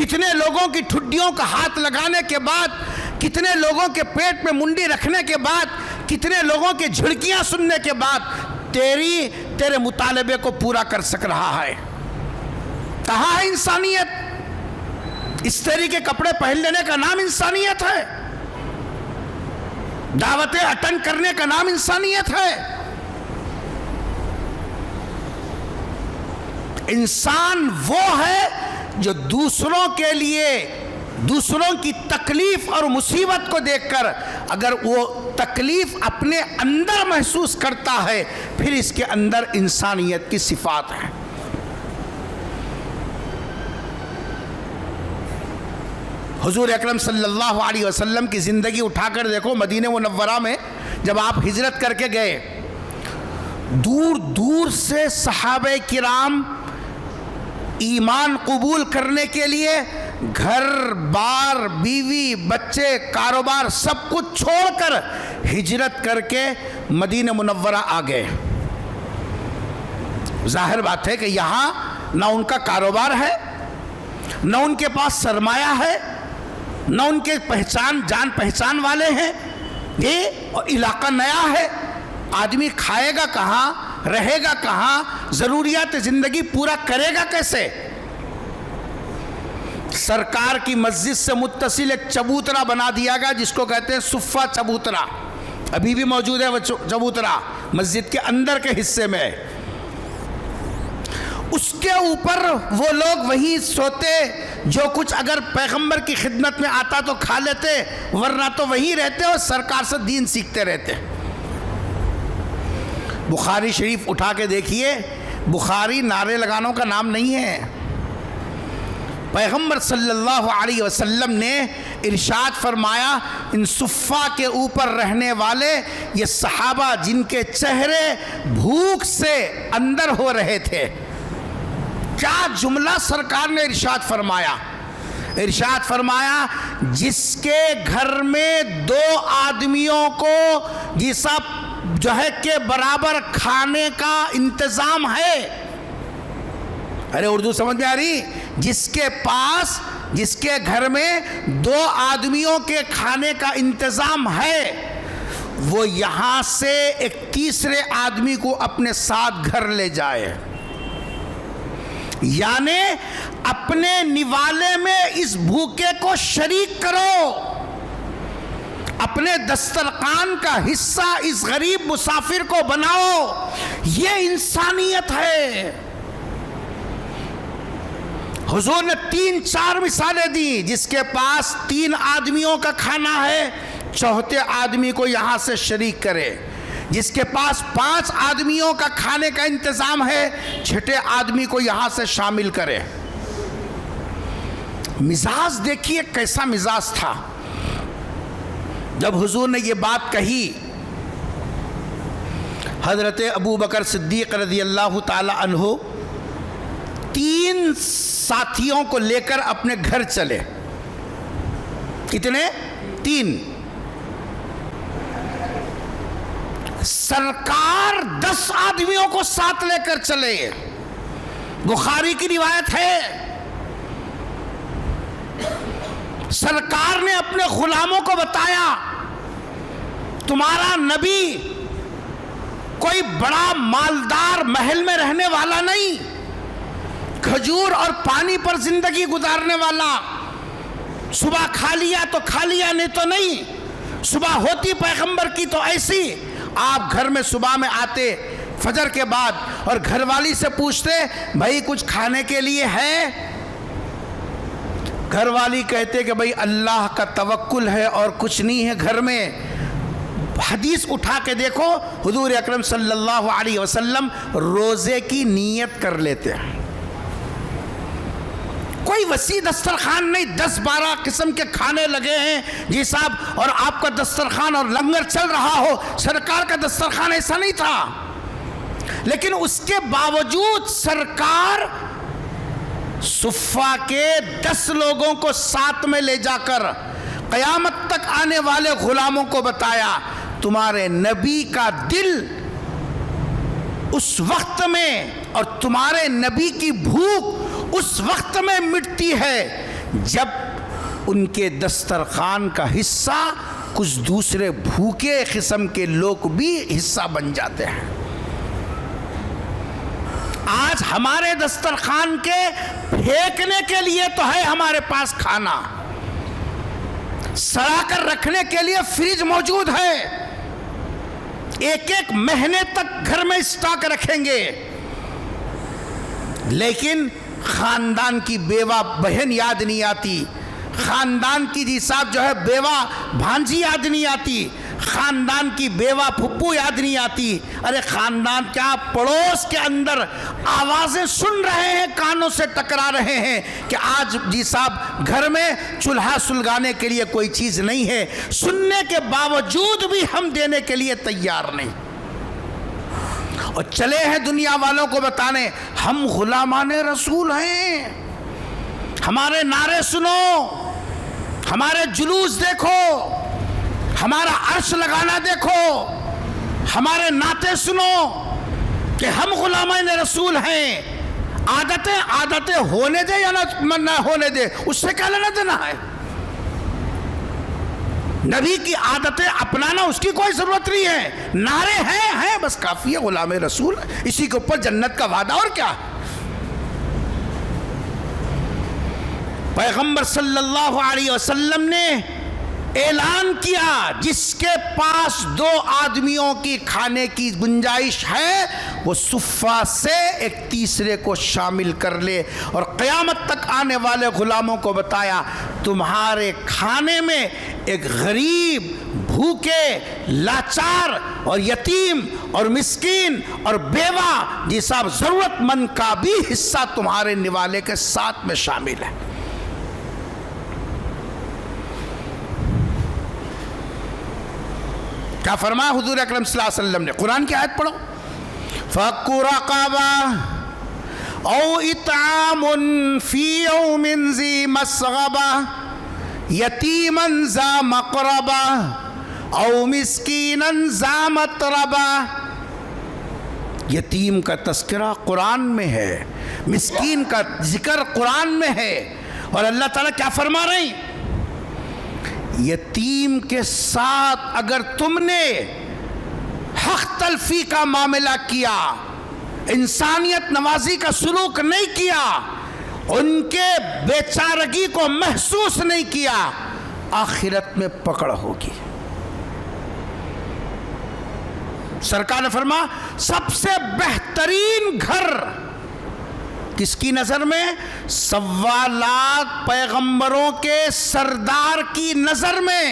کتنے لوگوں کی ٹھڈیوں کا ہاتھ لگانے کے بعد، کتنے لوگوں کے پیٹ میں منڈی رکھنے کے بعد، کتنے لوگوں کی جھڑکیاں سننے کے بعد تیرے مطالبے کو پورا کر سک رہا ہے؟ کہاں ہے انسانیت؟ اس طرح کے کپڑے پہن لینے کا نام انسانیت ہے؟ دعوتیں اٹینڈ کرنے کا نام انسانیت ہے؟ انسان وہ ہے جو دوسروں کے لیے، دوسروں کی تکلیف اور مصیبت کو دیکھ کر اگر وہ تکلیف اپنے اندر محسوس کرتا ہے، پھر اس کے اندر انسانیت کی صفات ہیں۔ حضور اکرم صلی اللہ علیہ وسلم کی زندگی اٹھا کر دیکھو، مدینہ منورہ میں جب آپ ہجرت کر کے گئے، دور دور سے صحابہ کرام ایمان قبول کرنے کے لیے گھر بار، بیوی، بچے، کاروبار سب کچھ چھوڑ کر ہجرت کر کے مدینہ منورہ آ گئے۔ ظاہر بات ہے کہ یہاں نہ ان کا کاروبار ہے، نہ ان کے پاس سرمایہ ہے، نہ ان کے جان پہچان والے ہیں، یہ علاقہ نیا ہے، آدمی کھائے گا کہاں، رہے گا کہاں، ضروریات زندگی پورا کرے گا کیسے؟ سرکار کی مسجد سے متصل ایک چبوترا بنا دیا گیا جس کو کہتے ہیں صفہ چبوترا، ابھی بھی موجود ہے وہ چبوترا، مسجد کے اندر کے حصے میں۔ اس کے اوپر وہ لوگ وہیں سوتے، جو کچھ اگر پیغمبر کی خدمت میں آتا تو کھا لیتے، ورنہ تو وہیں رہتے اور سرکار سے دین سیکھتے رہتے۔ بخاری شریف اٹھا کے دیکھیے، بخاری نعرے لگانوں کا نام نہیں ہے۔ پیغمبر صلی اللہ علیہ وسلم نے ارشاد فرمایا، ان صفہ کے اوپر رہنے والے یہ صحابہ جن کے چہرے بھوک سے اندر ہو رہے تھے۔ کیا جملہ سرکار نے ارشاد فرمایا؟ ارشاد فرمایا، جس کے گھر میں 2 آدمیوں کو جیسا جو ہے کہ برابر کھانے کا انتظام ہے، ارے اردو سمجھ میں آ رہی؟ جس کے گھر میں 2 آدمیوں کے کھانے کا انتظام ہے، وہ یہاں سے ایک تیسرے آدمی کو اپنے ساتھ گھر لے جائے، یعنی اپنے نوالے میں اس بھوکے کو شریک کرو، اپنے دسترخوان کا حصہ اس غریب مسافر کو بناؤ۔ یہ انسانیت ہے۔ حضور نے 3-4 مثالیں دی، جس کے پاس 3 آدمیوں کا کھانا ہے، چوتھے آدمی کو یہاں سے شریک کرے، جس کے پاس 5 آدمیوں کا کھانے کا انتظام ہے، 6 آدمی کو یہاں سے شامل کرے۔ مزاج دیکھیے کیسا مزاج تھا۔ جب حضور نے یہ بات کہی، حضرت ابو بکر صدیق رضی اللہ تعالی عنہ 3 ساتھیوں کو لے کر اپنے گھر چلے۔ کتنے؟ 3۔ سرکار 10 آدمیوں کو ساتھ لے کر چلے۔ بخاری کی روایت ہے، سرکار نے اپنے غلاموں کو بتایا، تمہارا نبی کوئی بڑا مالدار محل میں رہنے والا نہیں، کھجور اور پانی پر زندگی گزارنے والا، صبح کھا لیا تو کھا لیا، نہیں تو نہیں۔ صبح ہوتی پیغمبر کی تو ایسی، آپ گھر میں صبح میں آتے فجر کے بعد اور گھر والی سے پوچھتے، بھائی کچھ کھانے کے لیے ہے؟ گھر والی کہتے کہ بھائی اللہ کا توکل ہے اور کچھ نہیں ہے گھر میں۔ حدیث اٹھا کے دیکھو، حضور اکرم صلی اللہ علیہ وسلم روزے کی نیت کر لیتے ہیں۔ کوئی وسیع دسترخوان نہیں، 10-12 قسم کے کھانے لگے ہیں جی صاحب، اور آپ کا دسترخوان اور لنگر چل رہا ہو۔ سرکار کا دسترخوان ایسا نہیں تھا، لیکن اس کے باوجود سرکار صفہ کے 10 لوگوں کو ساتھ میں لے جا کر قیامت تک آنے والے غلاموں کو بتایا، تمہارے نبی کا دل اس وقت میں اور تمہارے نبی کی بھوک اس وقت میں مٹتی ہے جب ان کے دسترخوان کا حصہ کچھ دوسرے بھوکے قسم کے لوگ بھی حصہ بن جاتے ہیں۔ آج ہمارے دسترخوان کے پھینکنے کے لیے تو ہے ہمارے پاس کھانا، سڑا کر رکھنے کے لیے فریج موجود ہے، ایک ایک مہینے تک گھر میں اسٹاک رکھیں گے، لیکن خاندان کی بیوہ بہن یاد نہیں آتی، خاندان کی جی صاحب جو ہے بیوہ بھانجی یاد نہیں آتی، خاندان کی بیوہ پھپھو یاد نہیں آتی۔ ارے خاندان کیا پڑوس کے اندر آوازیں سن رہے ہیں، کانوں سے ٹکرا رہے ہیں کہ آج جی صاحب گھر میں چولہا سلگانے کے لیے کوئی چیز نہیں ہے، سننے کے باوجود بھی ہم دینے کے لیے تیار نہیں، اور چلے ہیں دنیا والوں کو بتانے ہم غلامان رسول ہیں، ہمارے نعرے سنو، ہمارے جلوس دیکھو، ہمارا عرش لگانا دیکھو، ہمارے نعتیں سنو کہ ہم غلامان رسول ہیں۔ عادتیں ہونے دے یا نہ ہونے دے، اس سے کیا لینا دینا ہے؟ نبی کی عادتیں اپنانا اس کی کوئی ضرورت نہیں ہے، نعرے ہیں بس کافی ہے، غلام رسول، اسی کے اوپر جنت کا وعدہ، اور کیا؟ پیغمبر صلی اللہ علیہ وسلم نے اعلان کیا جس کے پاس 2 آدمیوں کی کھانے کی گنجائش ہے وہ صفہ سے ایک تیسرے کو شامل کر لے، اور قیامت تک آنے والے غلاموں کو بتایا تمہارے کھانے میں ایک غریب، بھوکے، لاچار اور یتیم اور مسکین اور بیوہ جی صاحب ضرورت مند کا بھی حصہ تمہارے نوالے کے ساتھ میں شامل ہے۔ کیا فرمایا حضور اکرم صلی اللہ علیہ وسلم نے؟ قرآن کی آیت پڑھو، فَكُّ رَقَبَةٍ أَوْ إِطْعَامٌ فِي يَوْمٍ ذِي مَسْغَبَةٍ يَتِيمًا ذَا مَقْرَبَةٍ أَوْ مِسْكِينًا ذَا مَتْرَبَةٍ۔ یتیم کا تذکرہ قرآن میں ہے، مسکین کا ذکر قرآن میں ہے، اور اللہ تعالیٰ کیا فرما رہے ہیں؟ یتیم کے ساتھ اگر تم نے حق تلفی کا معاملہ کیا، انسانیت نوازی کا سلوک نہیں کیا، ان کے بیچارگی کو محسوس نہیں کیا، آخرت میں پکڑ ہوگی۔ سرکار نے فرمایا سب سے بہترین گھر کس کی نظر میں؟ 1.25 لاکھ پیغمبروں کے سردار کی نظر میں،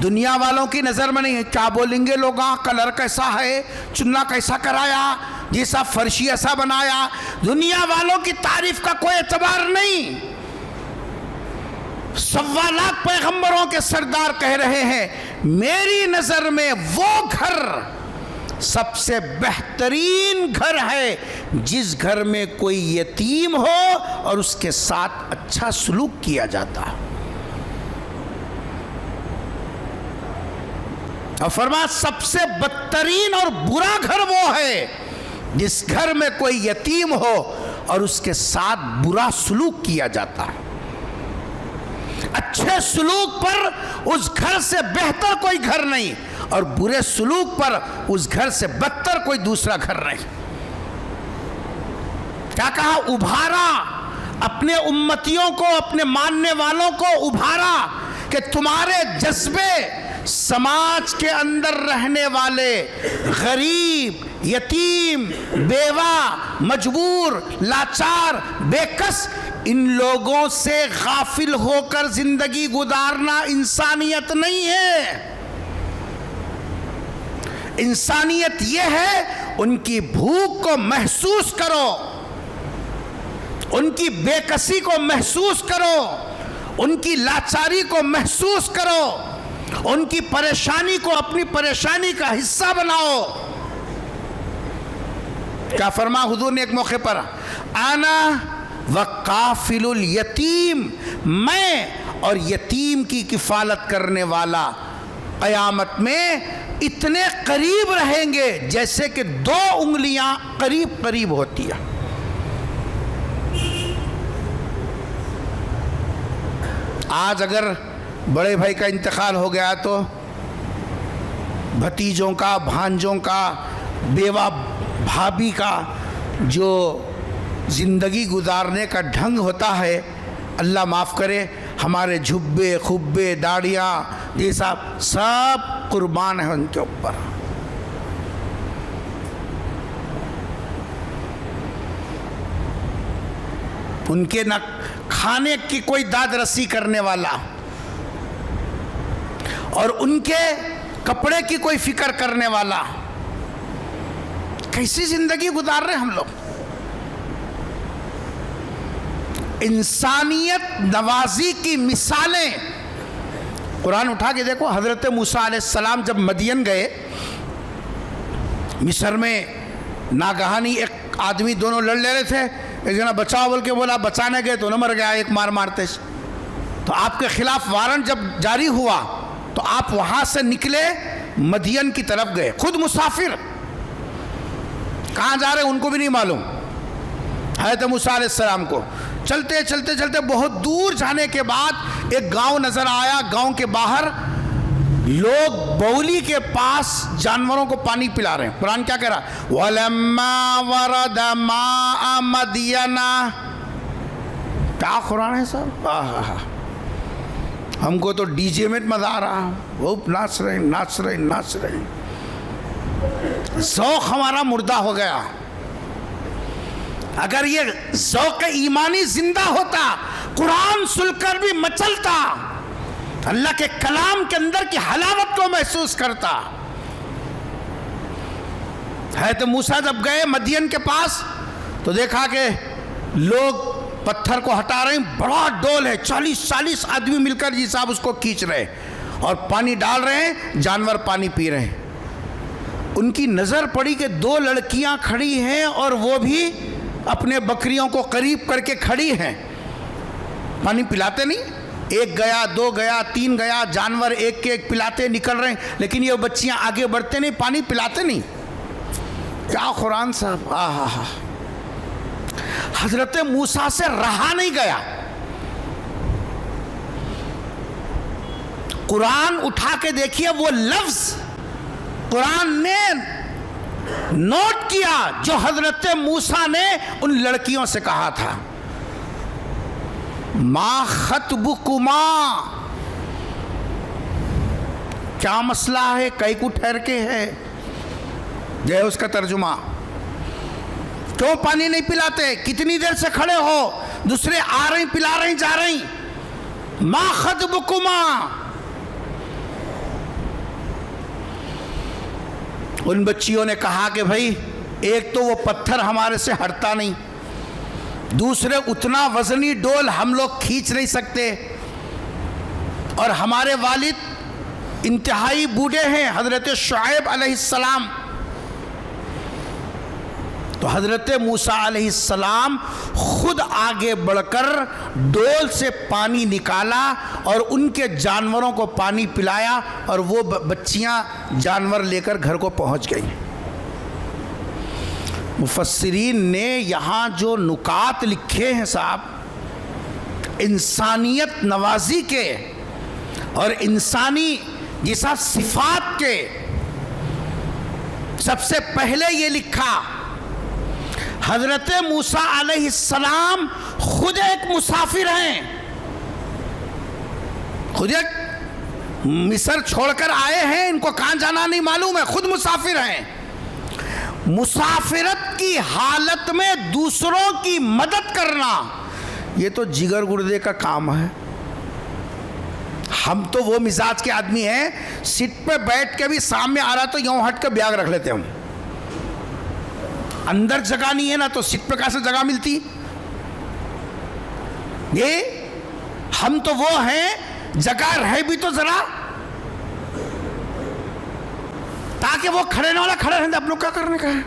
دنیا والوں کی نظر میں نہیں ہے۔ کیا بولیں گے لوگ؟ کلر کیسا ہے، چننا کیسا کرایا، جیسا فرشی ایسا بنایا، دنیا والوں کی تعریف کا کوئی اعتبار نہیں۔ 1.25 لاکھ پیغمبروں کے سردار کہہ رہے ہیں میری نظر میں وہ گھر سب سے بہترین گھر ہے جس گھر میں کوئی یتیم ہو اور اس کے ساتھ اچھا سلوک کیا جاتا۔ اور فرمایا سب سے بدترین اور برا گھر وہ ہے جس گھر میں کوئی یتیم ہو اور اس کے ساتھ برا سلوک کیا جاتا ہے۔ اچھے سلوک پر اس گھر سے بہتر کوئی گھر نہیں، اور برے سلوک پر اس گھر سے بدتر کوئی دوسرا گھر نہیں۔ کیا کہا؟ ابھارا اپنے امتیوں کو، اپنے ماننے والوں کو ابھارا کہ تمہارے جذبے سماج کے اندر رہنے والے غریب، یتیم، بیوہ، مجبور، لاچار، بے کس، ان لوگوں سے غافل ہو کر زندگی گزارنا انسانیت نہیں ہے۔ انسانیت یہ ہے ان کی بھوک کو محسوس کرو، ان کی بے کسی کو محسوس کرو، ان کی لاچاری کو محسوس کرو، ان کی پریشانی کو اپنی پریشانی کا حصہ بناؤ۔ کیا فرما حضور نے ایک موقع پر؟ انا وقافل الیتیم، میں اور یتیم کی کفالت کرنے والا قیامت میں اتنے قریب رہیں گے جیسے کہ 2 انگلیاں قریب قریب ہوتی ہیں۔ آج اگر بڑے بھائی کا انتقال ہو گیا تو بھتیجوں کا، بھانجوں کا، بیوہ بھابھی کا جو زندگی گزارنے کا ڈھنگ ہوتا ہے، اللہ معاف کرے، ہمارے جھبے خوبے داڑیاں یہ سب قربان ہیں ان کے اوپر۔ ان کے نہ کھانے کی کوئی داد رسی کرنے والا اور ان کے کپڑے کی کوئی فکر کرنے والا۔ کیسی زندگی گزار رہے ہم لوگ؟ انسانیت نوازی کی مثالیں قرآن اٹھا کے دیکھو۔ حضرت موسیٰ علیہ السلام جب مدین گئے، مصر میں ناگہانی ایک آدمی، دونوں لڑ لے رہے تھے، ایک جنا بچاؤ بول کے بولا، بچانے گئے تو نہ مر گیا ایک مارتے۔ تو آپ کے خلاف وارنٹ جب جاری ہوا تو آپ وہاں سے نکلے، مدین کی طرف گئے، خود مسافر، کہاں جا رہے ان کو بھی نہیں معلوم حضرت موسیٰ علیہ السلام کو۔ چلتے چلتے چلتے بہت دور جانے کے بعد ایک گاؤں نظر آیا۔ گاؤں کے باہر لوگ بولی کے پاس جانوروں کو پانی پلا رہے ہیں۔ قرآن کیا کہہ رہا؟ وَلَمَّا وَرَدَ مَاءَ مَدْيَنَ۔ کیا قرآن ہے صاحب؟ ہم کو تو ڈی جے میں مزہ آ رہا، وہ ناچ رہے، ذوق ہمارا مردہ ہو گیا۔ اگر یہ ذوق ایمانی زندہ ہوتا، قرآن سن کر بھی مچلتا، اللہ کے کلام کے اندر کی حلاوت کو محسوس کرتا۔ حضرت موسیٰ جب گئے مدین کے پاس تو دیکھا کہ لوگ پتھر کو ہٹا رہے ہیں، بڑا ڈول ہے، 40 آدمی مل کر جی صاحب اس کو کھینچ رہے اور پانی ڈال رہے ہیں، جانور پانی پی رہے ہیں۔ ان کی نظر پڑی کہ 2 لڑکیاں کھڑی ہیں اور وہ بھی اپنے بکریوں کو قریب کر کے کھڑی ہیں، پانی پلاتے نہیں۔ 1 گیا، 2 گیا، 3 گیا، جانور ایک کے ایک پلاتے نکل رہے ہیں، لیکن یہ بچیاں آگے بڑھتے نہیں، پانی پلاتے نہیں۔ کیا قرآن صاحب! حضرت موسیٰ سے رہا نہیں گیا۔ قرآن اٹھا کے دیکھیے وہ لفظ قرآن نے نوٹ کیا جو حضرت موسیٰ نے ان لڑکیوں سے کہا تھا، ما خطبکما، کیا مسئلہ ہے، کئی کو ٹھہر کے ہے، یہ ہے اس کا ترجمہ۔ کیوں پانی نہیں پلاتے؟ کتنی دیر سے کھڑے ہو، دوسرے آ رہے ہیں، پلا رہے ہیں، جا رہے ہیں، ما خطبکما۔ ان بچیوں نے کہا کہ بھائی ایک تو وہ پتھر ہمارے سے ہٹتا نہیں، دوسرے اتنا وزنی ڈول ہم لوگ کھینچ نہیں سکتے، اور ہمارے والد انتہائی بوڑھے ہیں، حضرت شعیب علیہ السلام۔ تو حضرت موسیٰ علیہ السلام خود آگے بڑھ کر ڈول سے پانی نکالا اور ان کے جانوروں کو پانی پلایا، اور وہ بچیاں جانور لے کر گھر کو پہنچ گئیں۔ مفسرین نے یہاں جو نکات لکھے ہیں صاحب، انسانیت نوازی کے اور انسانی جیسا صفات کے، سب سے پہلے یہ لکھا حضرت موسیٰ علیہ السلام خود ایک مسافر ہیں، خود ایک مصر چھوڑ کر آئے ہیں، ان کو کہاں جانا نہیں معلوم ہے، خود مسافر ہیں۔ مسافرت کی حالت میں دوسروں کی مدد کرنا یہ تو جگر گردے کا کام ہے۔ ہم تو وہ مزاج کے آدمی ہیں، سیٹ پہ بیٹھ کے بھی سامنے آ رہا تو یوں ہٹ کے بیاگ رکھ لیتے ہم، اندر جگہ نہیں ہے نا تو سیٹ پہ کیسے جگہ ملتی؟ یہ ہم تو وہ ہیں، جگہ رہے بھی تو ذرا تاکہ وہ کھڑے نہ والا کھڑے رہنے، اب لوگ کیا کرنے کا ہے؟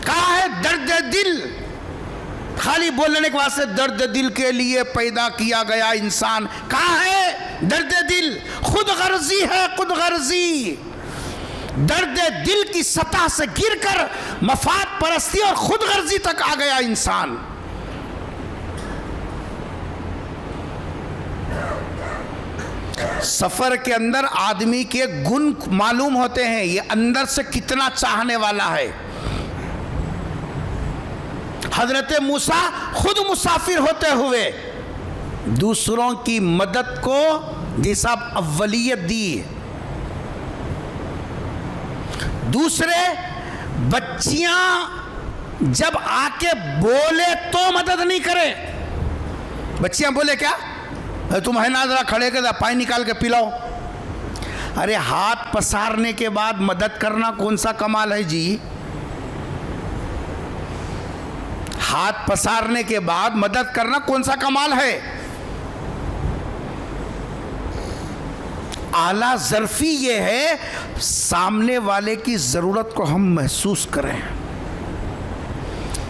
کہا ہے درد دل، خالی بولنے کے واسطے درد دل کے لیے پیدا کیا گیا انسان۔ کہا ہے درد دل، خود غرضی ہے، خود غرضی، درد دل کی سطح سے گر کر مفاد پرستی اور خود غرضی تک آ گیا انسان۔ سفر کے اندر آدمی کے گن معلوم ہوتے ہیں، یہ اندر سے کتنا چاہنے والا ہے۔ حضرت موسیٰ خود مسافر ہوتے ہوئے دوسروں کی مدد کو جیسا اولیت دی۔ دوسرے بچیاں جب آ کے بولے تو مدد نہیں کرے۔ بچیاں بولے کیا؟ تم ہے نا ذرا کھڑے کے پانی نکال کے پلاؤ۔ ارے ہاتھ پسارنے کے بعد مدد کرنا کون سا کمال ہے جی؟ ہاتھ پسارنے کے بعد مدد کرنا کون سا کمال ہے؟ اعلیٰ ظرفی یہ ہے سامنے والے کی ضرورت کو ہم محسوس کریں۔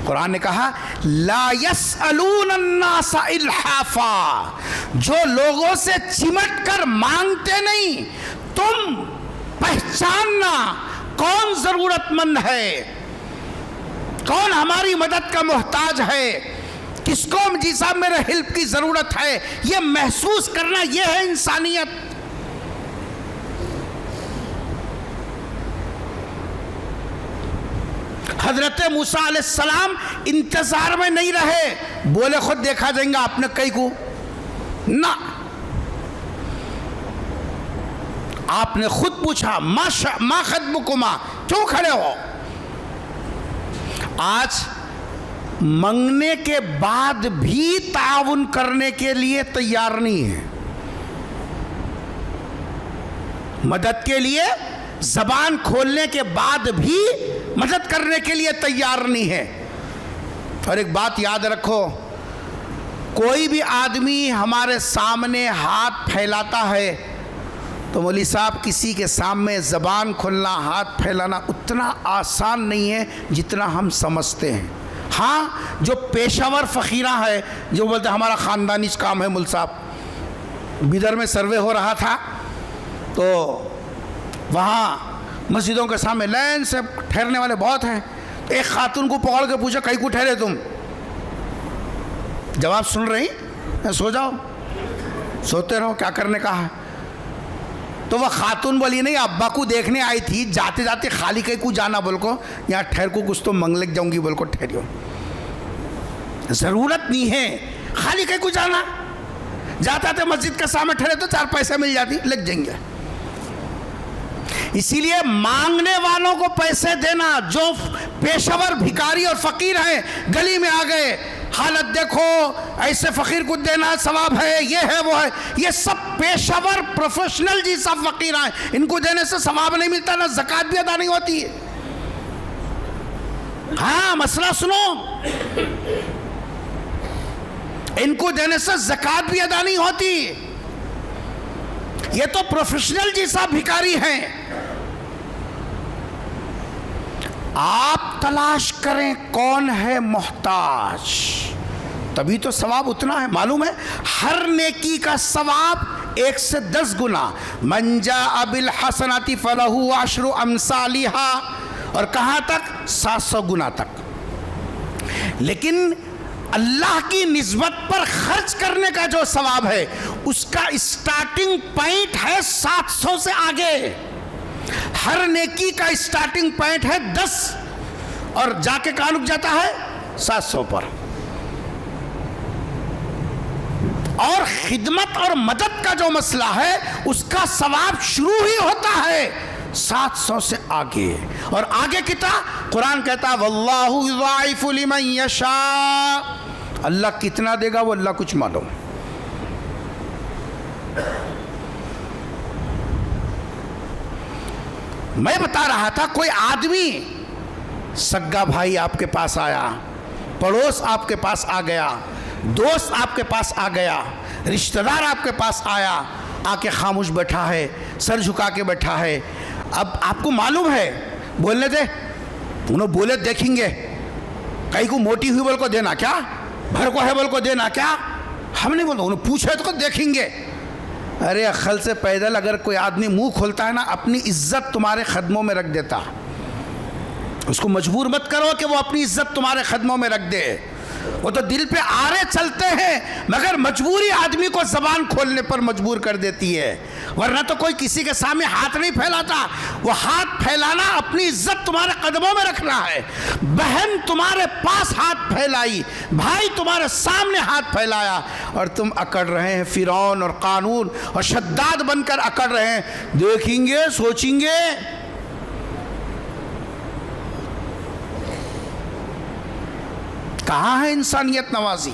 قرآن نے کہا لا يسألون الناس الحافا، جو لوگوں سے چمٹ کر مانگتے نہیں، تم پہچاننا کون ضرورت مند ہے، کون ہماری مدد کا محتاج ہے، کس کو جی صاحب میرے ہیلپ کی ضرورت ہے، یہ محسوس کرنا، یہ ہے انسانیت۔ حضرت موسیٰ علیہ السلام انتظار میں نہیں رہے، بولے خود دیکھا جائیں گا آپ نے کئی کو نہ، آپ نے خود پوچھا ما خطبکما، کیوں کھڑے ہو؟ آج منگنے کے بعد بھی تعاون کرنے کے لیے تیار نہیں ہے، مدد کے لیے زبان کھولنے کے بعد بھی مدد کرنے کے لیے تیار نہیں ہے۔ اور ایک بات یاد رکھو، کوئی بھی آدمی ہمارے سامنے ہاتھ پھیلاتا ہے تو مولوی صاحب کسی کے سامنے زبان کھولنا، ہاتھ پھیلانا اتنا آسان نہیں ہے جتنا ہم سمجھتے ہیں۔ ہاں جو پیشہ ور فقیرہ ہے، جو بولتے ہیں ہمارا خاندانی کام ہے، مول صاحب بیدر میں سروے ہو رہا تھا تو وہاں مسجدوں کے سامنے لائن سے ٹھہرنے والے بہت ہیں، تو ایک خاتون کو پکڑ کے پوچھا کہیں کو ٹھہرے تم؟ جواب سن رہی؟ سو جاؤ، سوتے رہو، کیا کرنے کا ہے؟ تو وہ خاتون بولی نہیں، ابا کو دیکھنے آئی تھی، جاتے جاتے خالی کہیں کو جانا بول کو، یہاں ٹھہر کو کچھ تو منگ لگ جاؤں گی بول کو ٹھہریو، ضرورت نہیں ہے خالی کہیں کو جانا، جاتے آتے مسجد کے سامنے ٹھہرے تو 4 پیسے مل جاتی، لگ جائیں گے۔ اسی لیے مانگنے والوں کو پیسے دینا، جو پیشور بھکاری اور فقیر ہیں گلی میں آ گئے، حالت دیکھو ایسے فقیر کو دینا ثواب ہے، یہ ہے وہ ہے، یہ سب پیشور پروفیشنل جی سب فقیر ہیں، ان کو دینے سے ثواب نہیں ملتا، نہ زکوٰۃ بھی ادا نہیں ہوتی ہے۔ ہاں مسئلہ سنو، ان کو دینے سے زکوٰۃ بھی ادا نہیں ہوتی، یہ تو پروفیشنل جی سب بھکاری ہیں۔ آپ تلاش کریں کون ہے محتاج، تبھی تو ثواب اتنا ہے۔ معلوم ہے ہر نیکی کا ثواب 1 سے 10 گنا، من جاء بالحسنۃ فلہ عشر امثالها، اور کہاں تک؟ 700 گنا تک۔ لیکن اللہ کی نسبت پر خرچ کرنے کا جو ثواب ہے اس کا اسٹارٹنگ پوائنٹ ہے 700 سے آگے۔ ہر نیکی کا اسٹارٹنگ پوائنٹ ہے 10 اور جا کے کہاں رک جاتا ہے؟ 700 پر۔ اور خدمت اور مدد کا جو مسئلہ ہے اس کا ثواب شروع ہی ہوتا ہے 700 سے آگے، اور آگے کتنا؟ قرآن کہتا ہے واللہ یضاعف لمن یشاء، اللہ کتنا دے گا وہ اللہ کچھ معلوم۔ میں بتا رہا تھا کوئی آدمی، سگا بھائی آپ کے پاس آیا، پڑوس آپ کے پاس آ گیا، دوست آپ کے پاس آ گیا، رشتہ دار آپ کے پاس آیا، آ کے خاموش بیٹھا ہے، سر جھکا کے بیٹھا ہے، اب آپ کو معلوم ہے بولنے دے، انہوں بولے دیکھیں گے، کئی کو موٹی ہوئی بول کو دینا کیا، بھر کو ہے بول کو دینا کیا، ہم نہیں بولتے، انہوں پوچھے تو دیکھیں گے۔ ارے عقل سے پیدل اگر کوئی آدمی منہ کھولتا ہے نا، اپنی عزت تمہارے قدموں میں رکھ دیتا، اس کو مجبور مت کرو کہ وہ اپنی عزت تمہارے قدموں میں رکھ دے۔ وہ تو دل پہ آرے چلتے ہیں، مگر مجبوری آدمی کو زبان کھولنے پر مجبور کر دیتی ہے، ورنہ تو کوئی کسی کے سامنے ہاتھ نہیں پھیلاتا۔ وہ ہاتھ پھیلانا اپنی عزت تمہارے قدموں میں رکھنا ہے۔ بہن تمہارے پاس ہاتھ پھیلائی، بھائی تمہارے سامنے ہاتھ پھیلایا، اور تم اکڑ رہے ہیں فرعون اور قارون اور شداد بن کر اکڑ رہے ہیں۔ دیکھیں گے، سوچیں گے۔ کہاں ہے انسانیت نوازی؟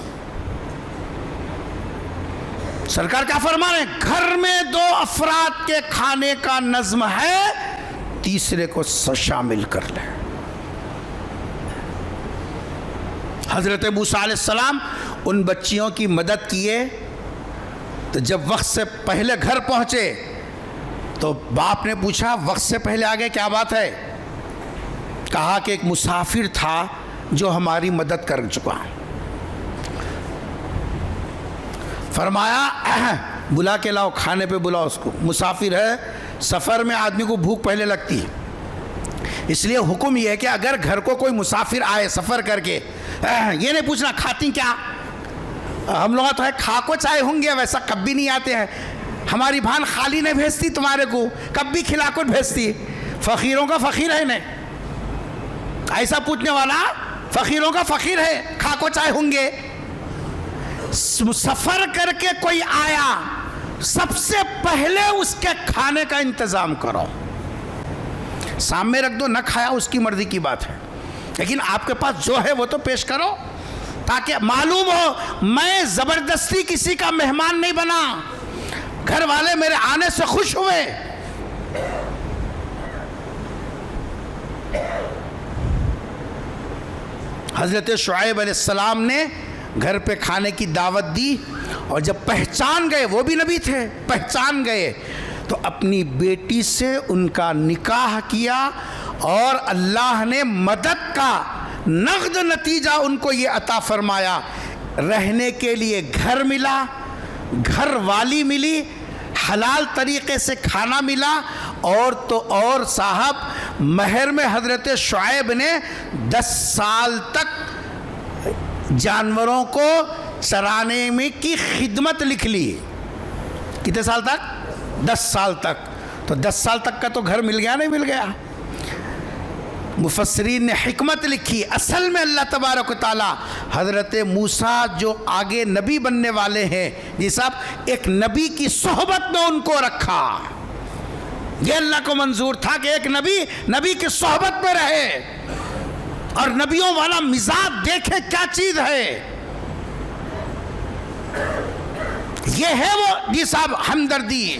سرکار کیا فرما رہے ہیں؟ گھر میں 2 افراد کے کھانے کا نظم ہے، تیسرے کو شامل کر لیں۔ حضرت موسیٰ علیہ السلام ان بچیوں کی مدد کیے، تو جب وقت سے پہلے گھر پہنچے تو باپ نے پوچھا وقت سے پہلے آگے کیا بات ہے؟ کہا کہ ایک مسافر تھا جو ہماری مدد کر چکا۔ فرمایا بلا کے لاؤ، کھانے پہ بلاؤ اس کو، مسافر ہے، سفر میں آدمی کو بھوک پہلے لگتی ہے، اس لیے حکم یہ ہے کہ اگر گھر کو کوئی مسافر آئے سفر کر کے، یہ نہیں پوچھنا کھاتی کیا، ہم لوگ تو ہے کھا کو چاہے ہوں گے، ویسا کب بھی نہیں آتے ہیں، ہماری بہن خالی نہیں بھیجتی تمہارے کو، کب بھی کھلا کر بھیجتی، فقیروں کا فقیر ہے نہیں، ایسا پوچھنے والا فقیروں کا فقیر ہے، کھا کو چاہے ہوں گے۔ سفر کر کے کوئی آیا، سب سے پہلے اس کے کھانے کا انتظام کرو، سامنے رکھ دو، نہ کھایا اس کی مرضی کی بات ہے، لیکن آپ کے پاس جو ہے وہ تو پیش کرو، تاکہ معلوم ہو میں زبردستی کسی کا مہمان نہیں بنا، گھر والے میرے آنے سے خوش ہوئے۔ حضرت شعیب علیہ السلام نے گھر پہ کھانے کی دعوت دی، اور جب پہچان گئے، وہ بھی نبی تھے، پہچان گئے تو اپنی بیٹی سے ان کا نکاح کیا، اور اللہ نے مدد کا نقد نتیجہ ان کو یہ عطا فرمایا، رہنے کے لیے گھر ملا، گھر والی ملی، حلال طریقے سے کھانا ملا، اور تو اور صاحب مہر میں حضرت شعیب نے 10 سال تک جانوروں کو چرانے میں کی خدمت لکھ لی۔ کتنے سال تک؟ 10 سال تک۔ تو 10 سال تک کا تو گھر مل گیا نہیں مل گیا؟ مفسرین نے حکمت لکھی، اصل میں اللہ تبارک و تعالی حضرت موسیٰ جو آگے نبی بننے والے ہیں، جی صاحب ایک نبی کی صحبت میں ان کو رکھا، یہ اللہ کو منظور تھا کہ ایک نبی کی صحبت میں رہے، اور نبیوں والا مزاج دیکھے کیا چیز ہے، یہ ہے وہ جی صاحب ہمدردی۔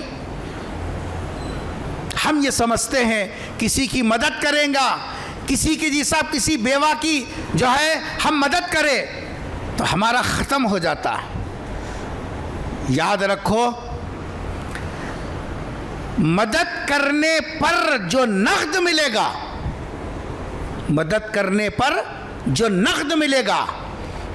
ہم یہ سمجھتے ہیں کسی کی مدد کریں گا، کسی کی جی صاحب کسی بیوہ کی جو ہے ہم مدد کریں تو ہمارا ختم ہو جاتا ہے۔ یاد رکھو مدد کرنے پر جو نقد ملے گا، مدد کرنے پر جو نقد ملے گا،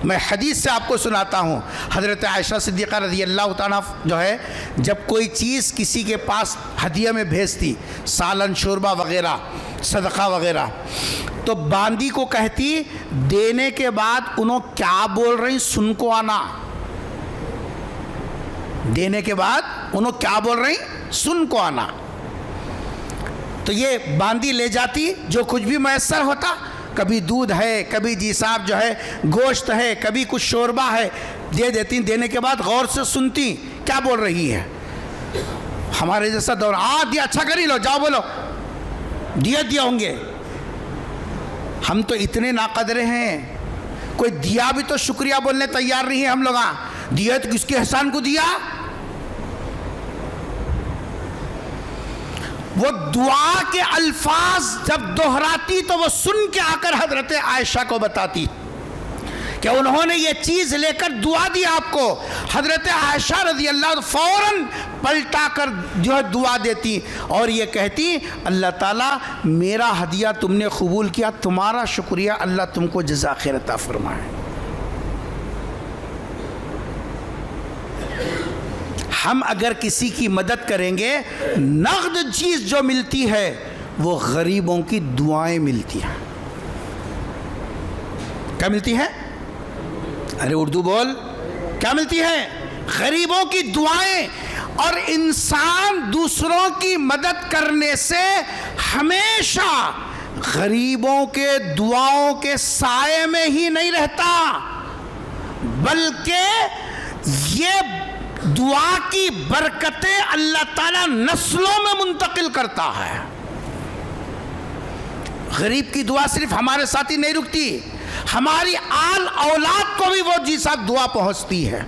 میں حدیث سے آپ کو سناتا ہوں۔ حضرت عائشہ صدیقہ رضی اللہ تعالیٰ جو ہے جب کوئی چیز کسی کے پاس ہدیہ میں بھیجتی، سالن شوربہ وغیرہ، صدقہ وغیرہ، تو باندی کو کہتی دینے کے بعد انہوں کیا بول رہی سن کو آنا، دینے کے بعد انہوں کیا بول رہی سن کو آنا۔ تو یہ باندی لے جاتی جو کچھ بھی میسر ہوتا، کبھی دودھ ہے، کبھی جی صاحب جو ہے گوشت ہے، کبھی کچھ شوربہ ہے، دے دیتی، دینے کے بعد غور سے سنتی کیا بول رہی ہے۔ ہمارے جیسا دور، دیا اچھا کری لو، جاؤ بولو دیا ہوں گے۔ ہم تو اتنے ناقدرے ہیں، کوئی دیا بھی تو شکریہ بولنے تیار نہیں ہے ہم لوگ، دیا تو کس کے احسان کو دیا۔ وہ دعا کے الفاظ جب دہراتی تو وہ سن کے آ کر حضرت عائشہ کو بتاتی کہ انہوں نے یہ چیز لے کر دعا دی آپ کو۔ حضرت عائشہ رضی اللہ عنہ فوراً پلٹا کر جو ہے دعا دیتی اور یہ کہتی اللہ تعالیٰ میرا ہدیہ تم نے قبول کیا، تمہارا شکریہ، اللہ تم کو جزا خیر عطا فرمائے۔ ہم اگر کسی کی مدد کریں گے، نقد چیز جو ملتی ہے وہ غریبوں کی دعائیں ملتی ہیں۔ کیا ملتی ہیں؟ ارے اردو بول، کیا ملتی ہے؟ غریبوں کی دعائیں. اور انسان دوسروں کی مدد کرنے سے ہمیشہ غریبوں کے دعاؤں کے سائے میں ہی نہیں رہتا، بلکہ یہ دعا کی برکتیں اللہ تعالیٰ نسلوں میں منتقل کرتا ہے. غریب کی دعا صرف ہمارے ساتھ ہی نہیں رکتی، ہماری آل اولاد کو بھی وہ جیسا دعا پہنچتی ہے.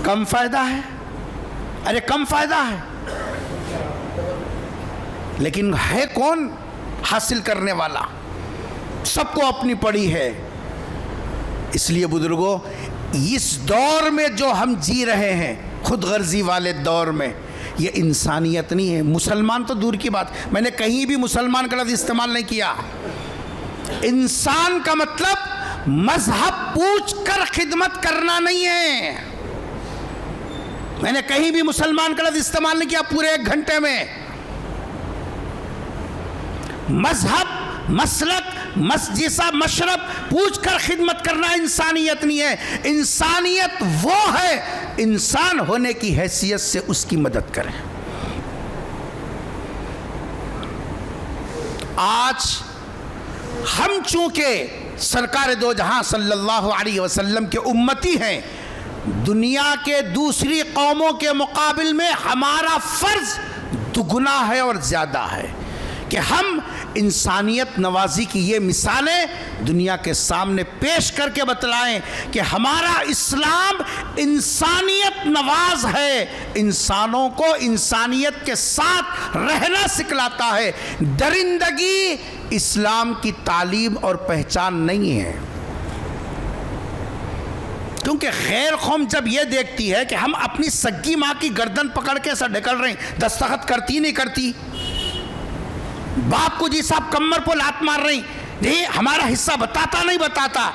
کم فائدہ ہے، ارے کم فائدہ ہے، لیکن ہے کون حاصل کرنے والا؟ سب کو اپنی پڑی ہے. اس لیے بزرگوں، اس دور میں جو ہم جی رہے ہیں، خود غرضی والے دور میں، یہ انسانیت نہیں ہے. مسلمان تو دور کی بات، میں نے کہیں بھی مسلمان کا لفظ استعمال نہیں کیا. انسان کا مطلب مذہب پوچھ کر خدمت کرنا نہیں ہے. میں نے کہیں بھی مسلمان کا لفظ استعمال نہیں کیا پورے 1 گھنٹے میں. مذہب، مسلک، جیسا مشرب پوچھ کر خدمت کرنا انسانیت نہیں ہے. انسانیت وہ ہے انسان ہونے کی حیثیت سے اس کی مدد کریں. آج ہم چونکہ سرکار دو جہاں صلی اللہ علیہ وسلم کے امتی ہیں، دنیا کے دوسری قوموں کے مقابل میں ہمارا فرض دگنا ہے اور زیادہ ہے کہ ہم انسانیت نوازی کی یہ مثالیں دنیا کے سامنے پیش کر کے بتلائیں کہ ہمارا اسلام انسانیت نواز ہے، انسانوں کو انسانیت کے ساتھ رہنا سکھلاتا ہے. درندگی اسلام کی تعلیم اور پہچان نہیں ہے. کیونکہ غیر قوم جب یہ دیکھتی ہے کہ ہم اپنی سگی ماں کی گردن پکڑ کے ایسا ڈھکل رہے ہیں، دستخط کرتی نہیں کرتی، باپ کو جی صاحب کمر پر لات مار رہی، نہیں ہمارا حصہ بتاتا نہیں بتاتا.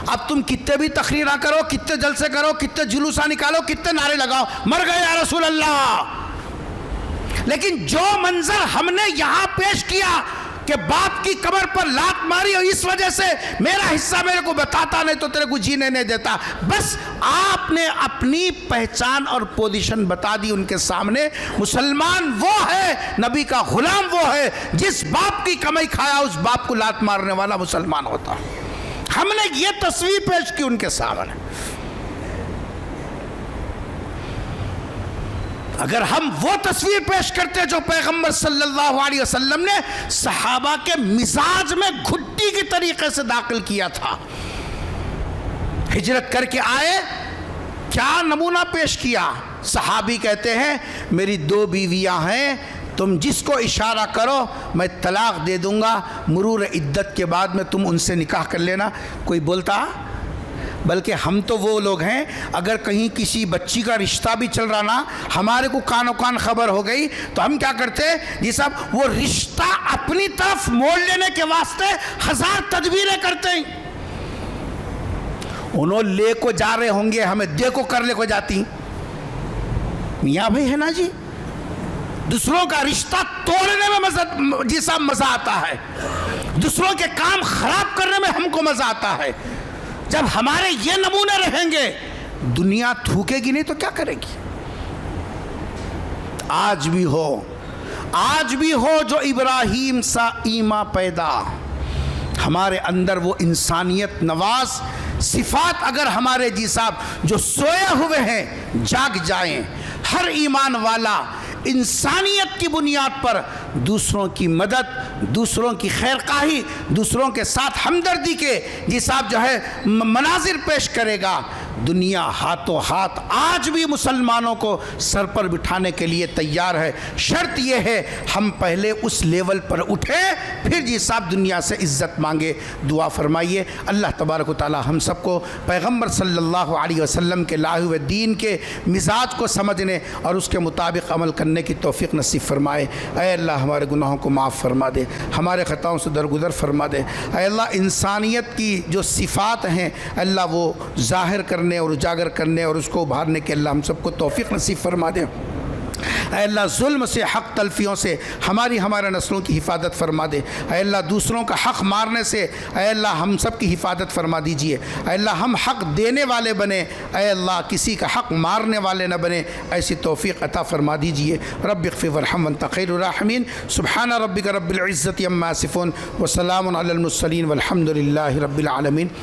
اب تم کتنے بھی تقریرہ کرو، کتنے جلسے کرو، کتنے جلوسہ نکالو، کتنے نعرے لگاؤ، مر گئے یا رسول اللہ. لیکن جو منظر ہم نے یہاں پیش کیا کہ باپ کی کمر پر لات ماری اور اس وجہ سے میرا حصہ میرے کو بتاتا نہیں تو تیرے کو جینے نہیں دیتا، بس آپ نے اپنی پہچان اور پوزیشن بتا دی ان کے سامنے. مسلمان وہ ہے، نبی کا غلام وہ ہے جس باپ کی کمائی کھایا اس باپ کو لات مارنے والا مسلمان ہوتا. ہم نے یہ تصویر پیش کی ان کے سامنے. اگر ہم وہ تصویر پیش کرتے جو پیغمبر صلی اللہ علیہ وسلم نے صحابہ کے مزاج میں گھٹی کی طریقے سے داخل کیا تھا، ہجرت کر کے آئے، کیا نمونہ پیش کیا. صحابی کہتے ہیں میری 2 بیویاں ہیں، تم جس کو اشارہ کرو میں طلاق دے دوں گا، مرور عدت کے بعد میں تم ان سے نکاح کر لینا. کوئی بولتا؟ بلکہ ہم تو وہ لوگ ہیں اگر کہیں کسی بچی کا رشتہ بھی چل رہا نا، ہمارے کو کانوں کان خبر ہو گئی تو ہم کیا کرتے جی صاحب، وہ رشتہ اپنی طرف موڑ لینے کے واسطے 1000 تدبیریں کرتے ہیں. انہوں لے کو جا رہے ہوں گے، ہمیں دے کو کر لے کو جاتی. میاں بھائی ہے نا جی، دوسروں کا رشتہ توڑنے میں جی صاحب مزہ آتا ہے، دوسروں کے کام خراب کرنے میں ہم کو مزہ آتا ہے. جب ہمارے یہ نمونے رہیں گے دنیا تھوکے گی نہیں تو کیا کرے گی. آج بھی ہو جو ابراہیم سا ایماں پیدا، ہمارے اندر وہ انسانیت نواز صفات اگر ہمارے جی صاحب جو سوئے ہوئے ہیں جاگ جائیں. ہر ایمان والا انسانیت کی بنیاد پر دوسروں کی مدد، دوسروں کی خیر خواہی، دوسروں کے ساتھ ہمدردی کے جی صاحب جو ہے مناظر پیش کرے گا. دنیا ہاتھوں ہاتھ آج بھی مسلمانوں کو سر پر بٹھانے کے لیے تیار ہے. شرط یہ ہے ہم پہلے اس لیول پر اٹھیں، پھر جی صاحب دنیا سے عزت مانگے. دعا فرمائیے اللہ تبارک و تعالی ہم سب کو پیغمبر صلی اللہ علیہ وسلم کے لائے ہوئے دین کے مزاج کو سمجھنے اور اس کے مطابق عمل کرنے کی توفیق نصیب فرمائے. اے اللہ ہمارے گناہوں کو معاف فرما دے، ہمارے خطاؤں سے درگزر فرما دے. اے اللہ انسانیت کی جو صفات ہیں اللہ وہ ظاہر کرنے اور اجاگر کرنے اور اس کو ابھارنے کے اللہ ہم سب کو توفیق نصیب فرما دے. اے اللہ ظلم سے، حق تلفیوں سے ہمارے نسلوں کی حفاظت فرما دے۔ اے اللہ دوسروں کا حق مارنے سے اے اللہ ہم سب کی حفاظت فرما دیجئے۔ اے اللہ ہم حق دینے والے بنے، اے اللہ کسی کا حق مارنے والے نہ بنے، ایسی توفیق عطا فرما دیجئے۔ رب اغفر وارحم وانت خیر الراحمین۔ سبحان ربک رب العزت عما یصفون وسلام علی المرسلین والحمد للہ رب العالمین۔